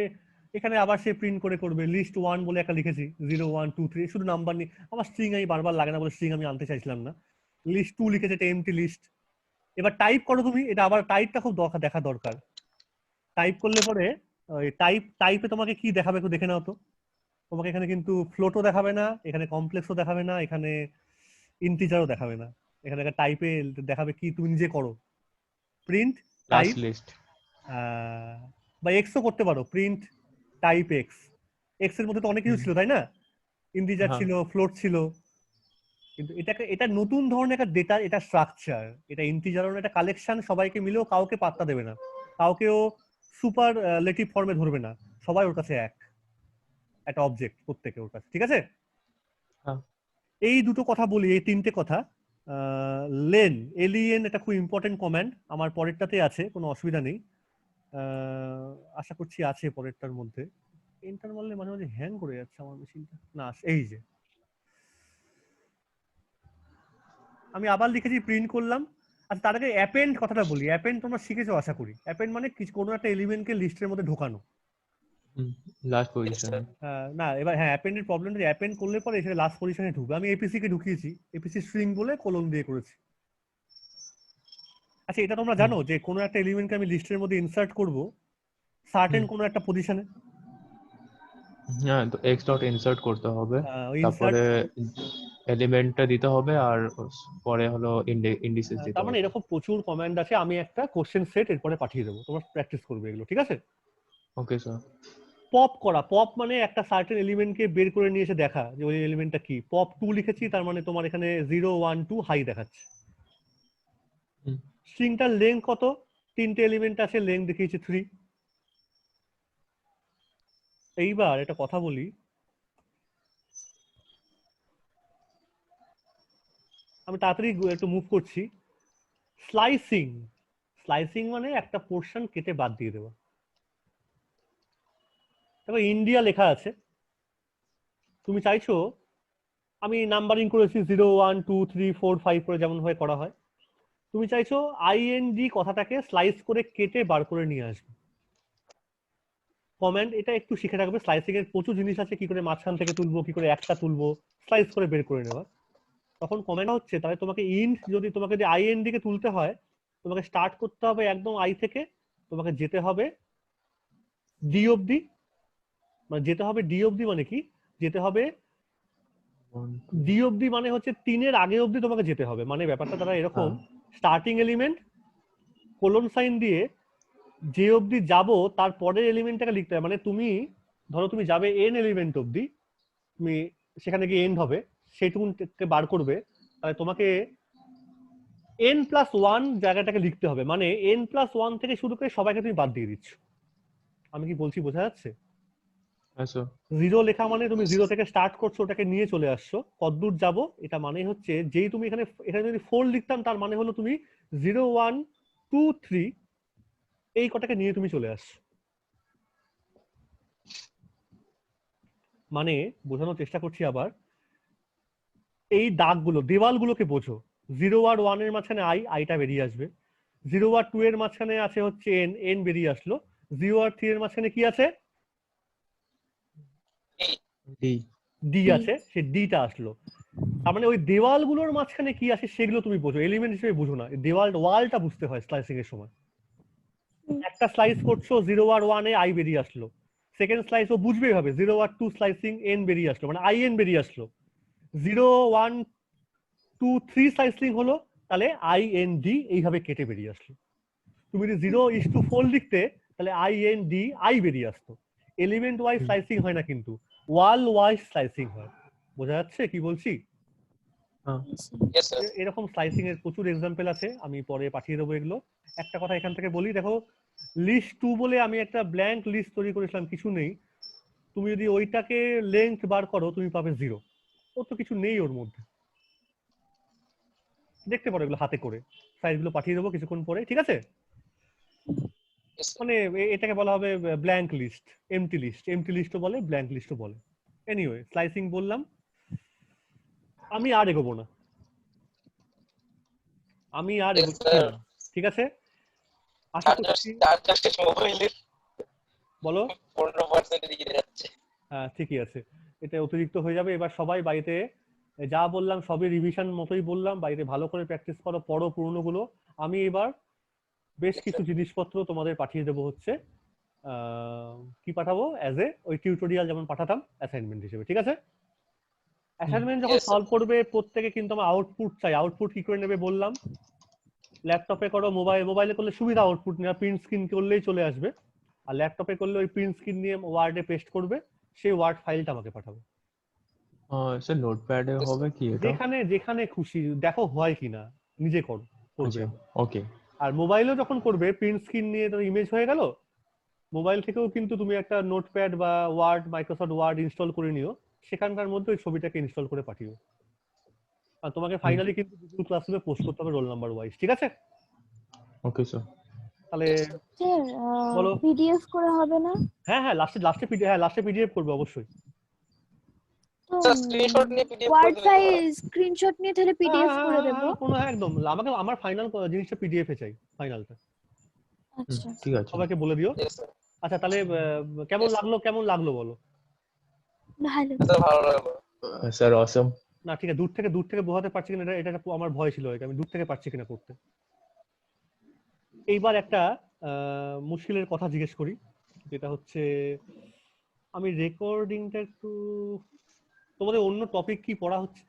A: এখানে আবার সে প্রিন্ট করে করবে, লিস্ট 1 বলে একটা লিখেছি, 0 1 2 3, শুধু নাম্বার নিয়ে। আমার স্ট্রিং আমি বারবার লাগে না বলে স্ট্রিং আমি আনতে চাইছিলাম না। লিস্ট 2 লিখেছে, এটা এমটি লিস্ট। এবার টাইপ করো তুমি, এটা আবার টাইপটা খুব দেখা দরকার। টাইপ করলে পরে ওই টাইপে তোমাকে কি দেখাবে একটু দেখে নাও তো। তোমাকে এখানে কিন্তু ফ্লোটও দেখাবে না, এখানে কমপ্লেক্সও দেখাবে না, এখানে ইন্টিজারও দেখাবে না। এখানে একটা টাইপে দেখাবে কি, তুমি নিজে করো, প্রিন্ট
D: লাস্ট
A: টাইপ,
D: লিস্ট।
A: বা এক্সও করতে পারো, প্রিন্ট টাইপ এক্স। এক্স এর মধ্যে তো অনেক কিছু ছিল, তাই না? ইন্টিজার
D: হ্যাঁ।
A: ছিল, ফ্লোট ছিল। কিন্তু এটা নতুন ধরনের একটা ডেটা, এটা স্ট্রাকচার, এটা ইন্টিজার একটা কালেকশন, সবাইকে মিলেও কাউকে পাত্তা দেবে না, কাউকেও সুপার লেটিভ ফর্মে ধরবে না, সবাই ওর কাছে একটা অবজেক্ট প্রত্যেকে ওর কাছে। ঠিক আছে,
D: হ্যাঁ।
A: এই দুটো কথা বলি, এই তিনটে কথা। লেন, এলিয়েন, এটা খুব ইম্পর্টেন্ট কমান্ড, আমার পরেরটাতে আছে, কোনো অসুবিধা নেই। আশা করছি আছে পরেরটার মধ্যে। এন্টার মারলে মাঝে মাঝে হ্যাং করে যাচ্ছে আমার মেশিনটা। না, এই যে আমি আবার লিখেছি, প্রিন্ট করলাম। আচ্ছা, তার আগে অ্যাপেন্ড কথাটা বলি। অ্যাপেন্ড তোমরা শিখেছো আশা করি। অ্যাপেন্ড মানে কিছু, কোনো একটা এলিমেন্টকে লিস্টের মধ্যে ঢোকানো।
D: Last position.
A: না, এবার হ্যাঁ, অ্যাপেন্ডের প্রবলেমটা, অ্যাপেন্ড করলে পরে সেটা লাস্ট পজিশনে ঢুকবে। আমি এপিসি কে ঢুকিয়েছি, এপিসি স্ট্রিং বলে কোলন দিয়ে করেছি। আচ্ছা, এটা তোমরা জানো যে কোনো একটা এলিমেন্টকে আমি লিস্টের মধ্যে ইনসার্ট করব সার্টেন কোনো একটা পজিশনে।
D: হ্যাঁ, তো এক্স ডট ইনসার্ট করতে হবে,
A: ওই ইনসার্ট,
D: তারপরে এলিমেন্টটা দিতে হবে, আর পরে হলো ইন্ডিসেস দিতে
A: তার মানে
D: হবে।
A: এরকম প্রচুর কমান্ড আছে। আমি একটা কোশ্চেন সেট এরপরে পাঠিয়ে দেবো, তোমরা প্র্যাকটিস করবে এগুলো, ঠিক আছে?
D: Okay sir.
A: পপ করা, পপ মানে একটা সার্টেন এলিমেন্টকে বের করে নিয়ে এসে দেখা যে ওই এলিমেন্টটা কি। পপ 2 লিখেছি, তার মানে তোমার এখানে 0 1 2 হাই দেখাচ্ছে। স্ট্রিংটার লেংথ কত, তিনটে এলিমেন্ট আছে, লেংথ দেখিয়েছে 3। এইবার একটা কথা বলি, আমি তাড়াতাড়ি একটু মুভ করছি। স্লাইসিং, স্লাইসিং মানে একটা পোর্শন কেটে বাদ দিয়ে দেওয়া। দেখো, ইন্ডিয়া লেখা আছে, তুমি চাইছো, আমি নাম্বারিং করেছি 0 1 2 3 4 5 করে, যেমন ভাবে করা হয়। তুমি চাইছো আইএনডি কথাটাকে স্লাইস করে কেটে বার করে নিয়ে আসবে। কমান্ড এটা একটু শিখে রাখবে, স্লাইসিং এর প্রচুর জিনিস আছে, কি করে মাঝখান থেকে তুলবো, কি করে একটা তুলবো, স্লাইস করে বের করে নেওয়া। তখন কমান্ড হচ্ছে, তাহলে তোমাকে ইন্ট, যদি তোমাকে যদি আইএনডি কে তুলতে হয়, তোমাকে স্টার্ট করতে হবে একদম আই থেকে, তোমাকে যেতে হবে ডি অবধি। মানে যেতে হবে ডি অবধি মানে কি, যেতে হবে ডি অবধি মানে হচ্ছে 3 এর আগে অবধি তোমাকে যেতে হবে। মানে ব্যাপারটা তারা এরকম, স্টার্টিং এলিমেন্ট কোলন সাইন দিয়ে যে অবধি যাব তার পরের এলিমেন্টটাকে লিখতে হবে। মানে তুমি ধরো তুমি যাবে এন এলিমেন্ট অবধি, তুমি সেখানে গিয়ে এন্ড হবে, সেইটুকুকে বার করবে, তাহলে তোমাকে n+1 জায়গাটাকে লিখতে হবে। মানে n+1 থেকে শুরু করে সবাইকে তুমি বাদ দিয়ে দিচ্ছ। আমি কি বলছি বোঝা যাচ্ছে?
D: হ্যাঁ স্যার।
A: 0 লেখা মানে তুমি 0 থেকে স্টার্ট করছো, ওটাকে নিয়ে চলে আসছো, কতদূর যাব এটা মানে হচ্ছে, যেই তুমি এখানে এখানে যদি 4 লিখতাম, তার মানে হলো তুমি 0 1 2 3 এই কটাকে নিয়ে তুমি চলে আসছো। মানে বোঝানোর চেষ্টা করছি আবার, এই দাগগুলো, দেওয়ালগুলোকে বোঝো। 0 আর 1 এর মাঝখানে আইটা বেরিয়ে আসবে। 0 আর 2 এর মাঝখানে আছে হচ্ছে এন বেরিয়ে আসলো। 0 আর 3 এর মাঝখানে কি আছে,
D: ডি।
A: ডি আছে, সে ডিটা আসলো। তার মানে ওই দেওয়ালগুলোর মাঝখানে কি আছে সেগুলো তুমি বোঝো, এলিমেন্ট হিসেবে বুঝো না। দেওয়াল, ওয়ালটা বুঝতে হয় স্লাইসিং এর সময়। একটা স্লাইস করছো, 0 আর 1 এ আই বেরিয়ে আসলো, সেকেন্ড স্লাইস ও বুঝবে ভাবে 0 আর 2 স্লাইসিং এন বেরিয়ে আসলো, মানে আই এন বেরিয়ে আসলো। 0 1 2 3 স্লাইসিং হলো, তাহলে IND এইভাবে কেটে বেরিয়ে আসলো। তুমি যদি 0:4 লিখতে তাহলে INDI বেরিয়ে আসতো। এলিমেন্ট ওয়াইজ স্লাইসিং হয় না, কিন্তু ওয়াল ওয়াইজ স্লাইসিং হয়। বোঝা যাচ্ছে কি বলছি?
B: Yes, sir.
A: এরকম স্লাইসিং এর প্রচুর এক্সাম্পল আছে, আমি পরে পাঠিয়ে দেবো এগুলো। একটা কথা এখান থেকে বলি, দেখো লিস্ট 2 বলে আমি একটা ব্ল্যাঙ্ক লিস্ট তৈরি করেছিলাম, কিছু নেই। তুমি যদি ওইটাকে লেন্থ বার করো তুমি পাবে 0, ওর তো কিছু নেই ওর মধ্যে। দেখতে পারো এগুলো হাতে করে, সাইজগুলো পাঠিয়ে দেবো কিছুক্ষণ পরে, ঠিক আছে?
B: Yes, sir.
A: মানে এটাকে বলা হবে blank list, empty list. Empty লিস্টও বলে, ব্ল্যাঙ্ক লিস্টও বলে। এনিওয়ে, স্লাইসিং বললাম, আমি আর এগোবো না, আমি আর
B: Yes,
A: এগোচ্ছি
B: sir.
A: না, ঠিক আছে? আশা করছি,
B: চার্জার শেষ, মোবাইলের
A: বলো।
B: 15% এদিকে যাচ্ছে।
A: হ্যাঁ ঠিকই আছে, এটা অতিরিক্ত হয়ে যাবে। এবার সবাই বাড়িতে যা বললাম সবই রিভিশন মতোই বললাম, বাড়িতে ভালো করে প্র্যাকটিস করো, পড়ো পুরনোগুলো। আমি এবার বেশ কিছু জিনিসপত্র তোমাদের পাঠিয়ে দেবো, হচ্ছে কি পাঠাবো, অ্যাজ এ ওই টিউটোরিয়াল যেমন পাঠাতাম অ্যাসাইনমেন্ট হিসেবে, ঠিক আছে? অ্যাসাইনমেন্ট যখন
B: Yes, sir.
A: সলভ করবে প্রত্যেকে কিন্তু আমার আউটপুট চাই। আউটপুট কি করে নেবে বললাম, ল্যাপটপে করো, মোবাইলে করলে সুবিধা, আউটপুট নিয়ে প্রিন্ট স্ক্রিন করলেই চলে আসবে। আর ল্যাপটপে করলে ওই প্রিন্ট স্ক্রিন নিয়ে ওয়ার্ডে পেস্ট করবে, সেই ওয়ার্ড ফাইলটা আমাকে পাঠাবে।
D: স্যার নোটপ্যাডে হবে কি এটা?
A: যেখানে যেখানে খুশি দেখো হয় কিনা, নিজে করো, করবে।
D: আচ্ছা, ওকে।
A: আর মোবাইলেও যখন করবে প্রিন্ট স্ক্রিন নিয়ে তো ইমেজ হয়ে গেল, মোবাইল থেকেও কিন্তু তুমি একটা নোটপ্যাড বা ওয়ার্ড, মাইক্রোসফট ওয়ার্ড ইনস্টল করে নিও, সেখানকার মধ্যে ওই ছবিটাকে ইনস্টল করে পাঠিও। আর তোমাকে ফাইনালি কিন্তু গুগল ক্লাসরুমে পোস্ট করতে হবে রোল নাম্বার ওয়াইজ, ঠিক আছে?
D: Okay sir.
A: তাহলে
C: স্যার
A: বলো।
C: পিডিএফ করা হবে না?
A: হ্যাঁ হ্যাঁ, লাস্টে পিডিএফ করবে অবশ্যই।
C: তো
B: স্যার স্ক্রিনশট নিয়ে পিডিএফ করে
C: ওয়ার্ড
B: দিলে
C: ফাইল স্ক্রিনশট নিয়ে তাহলে পিডিএফ করে দেব।
A: কোনো একদম আমাকে আমার ফাইনাল জিনিসটা পিডিএফ এ চাই, ফাইনালটা।
C: আচ্ছা
D: ঠিক আছে।
A: সবাইকে বলে দিও।
B: Yes, sir.
A: আচ্ছা তাহলে কেমন লাগলো বলো?
C: ভালো।
B: স্যার ভালো লাগলো।
D: স্যার অসম।
A: না ঠিক আছে, দূর থেকে বোঝাতে পারছি কিনা এটা আমার ভয় ছিল, আমি দূর থেকে পারছি কিনা করতে। এইবার একটা মুশকিলের কথা জিজ্ঞেস করি, যেটা হচ্ছে আমি রেকর্ডিংটা একটু, তোমাদের অন্য টপিক কি পড়া হচ্ছে?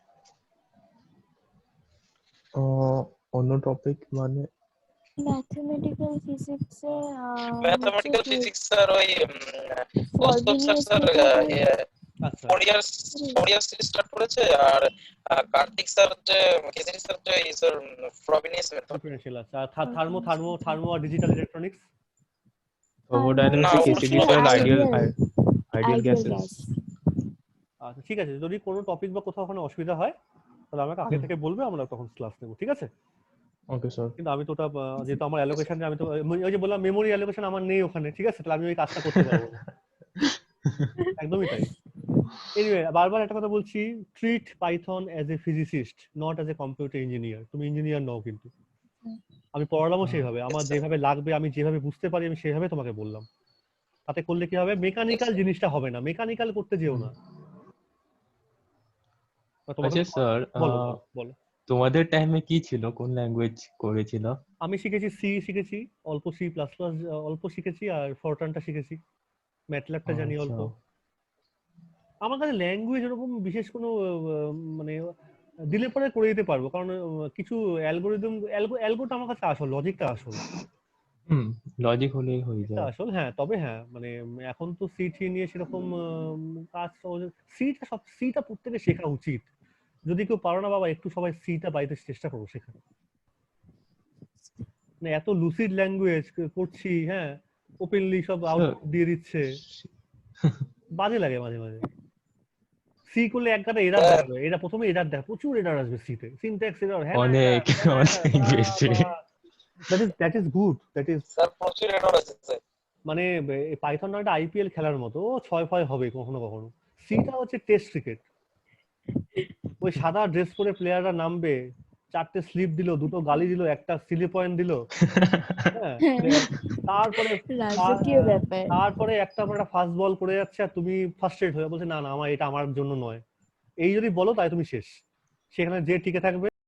D: অন্য টপিক মানে
C: ম্যাথমেটিক্যাল ফিজিক্সে
B: ম্যাথমেটিক্যাল ফিজিক্স স্যার ওই
C: ফরবিনিয়াস
B: স্যার
A: আচ্ছা
B: 4 ইয়ার্স স্টার্ট করেছে। আর কার্তিক স্যার যে কেসরি স্যার যে স্যার ফ্রবিনিয়াস মেথড।
A: ডিফারেনশিয়াল। আচ্ছা থার্মো আর digital electronics.
D: Thermodynamics KCD sir ideal gases.
C: Gas.
A: আচ্ছা ঠিক আছে, যদি কোনো টপিক বা কোথাও ওখানে অসুবিধা হয় তাহলে আমাকে আগে থেকে বলবে, আমরা তখন ক্লাস নেব, ঠিক আছে?
D: Okay sir.
A: কিন্তু আমি তো ওটা যেহেতু আমার অ্যালোকেশন, আমি তো ওই যে বললাম মেমোরি অ্যালোকেশন আমার নেই ওখানে, ঠিক আছে? তাহলে আমি ওই কাজটা করতে পারবো না। একদমই তাই। এনিওয়ে, বারবার একটা কথা বলছি, treat Python as a physicist, not as a computer engineer. তুমি ইঞ্জিনিয়ার নও কিন্তু। আমি পড়ালামও সেইভাবে, আমার যেভাবে লাগবে, আমি যেভাবে বুঝতে পারি আমি সেভাবে তোমাকে বললাম। তাতে করলে কি হবে, মেকানিক্যাল জিনিসটা হবে না, মেকানিক্যাল করতে যেও না।
D: আচ্ছা স্যার,
A: বলো।
D: তোমাদের টাইমে কি ছিল, কোন ল্যাঙ্গুয়েজ করেছিল?
A: আমি শিখেছি সি, শিখেছি অল্প, সি প্লাস প্লাস অল্প শিখেছি, আর ফরট্রানটা শিখেছি, ম্যাটল্যাবটা জানি অল্প। আমার কাছে ল্যাঙ্গুয়েজ এরকম বিশেষ কোনো মানে দিলে পরে করে দিতে পারবো, কারণ কিছু অ্যালগোরিদম, অ্যালগোটা আমার কাছে আসল, লজিকটা আসল।
D: লজিক হলেই হয়ে যায়
A: আসল, হ্যাঁ। তবে হ্যাঁ, মানে এখন তো সি নিয়ে সেরকম কাজ, সিটা প্রত্যেকের শেখা উচিত। যদি কেউ পারো না বাবা, একটু সবাই সিটা বাড়িতে চেষ্টা করো শেখার। মানে এত লুসিড ল্যাঙ্গুয়েজ করছি, হ্যাঁ, ওপেনলি সব আউটপুট দিয়ে দিচ্ছে, বাজে লাগে মাঝে মাঝে। সি করলে এক গাদা এরার দেখাবে, এটা প্রথমে এরার দেখা, প্রচুর এরার আসবে সিতে, সিনট্যাক্স এরার, হ্যাঁ
D: অনেক বেশি।
A: That is good, that is
B: sir প্রচুর এরর আছে স্যার।
A: মানে পাইথন একটা আইপিএল খেলার মতো, 6-5 হবে কখনো কখনো। সিটা হচ্ছে টেস্ট ক্রিকেট, ওই সাদা ড্রেস পরে প্লেয়াররা নামবে, 4টে স্লিপ দিল, 2টো গালি দিল, একটা সিলি পয়েন্ট দিল,
C: রাজকীয় ব্যাপার।
A: তারপরে একটা ফাস্ট বল করে যাচ্ছে আর তুমি ফার্স্ট্রেট হয়ে বলছে না না, এটা আমার জন্য নয়, এই যদি বলো তাই তুমি শেষ। সেখানে যে টিকে থাকবে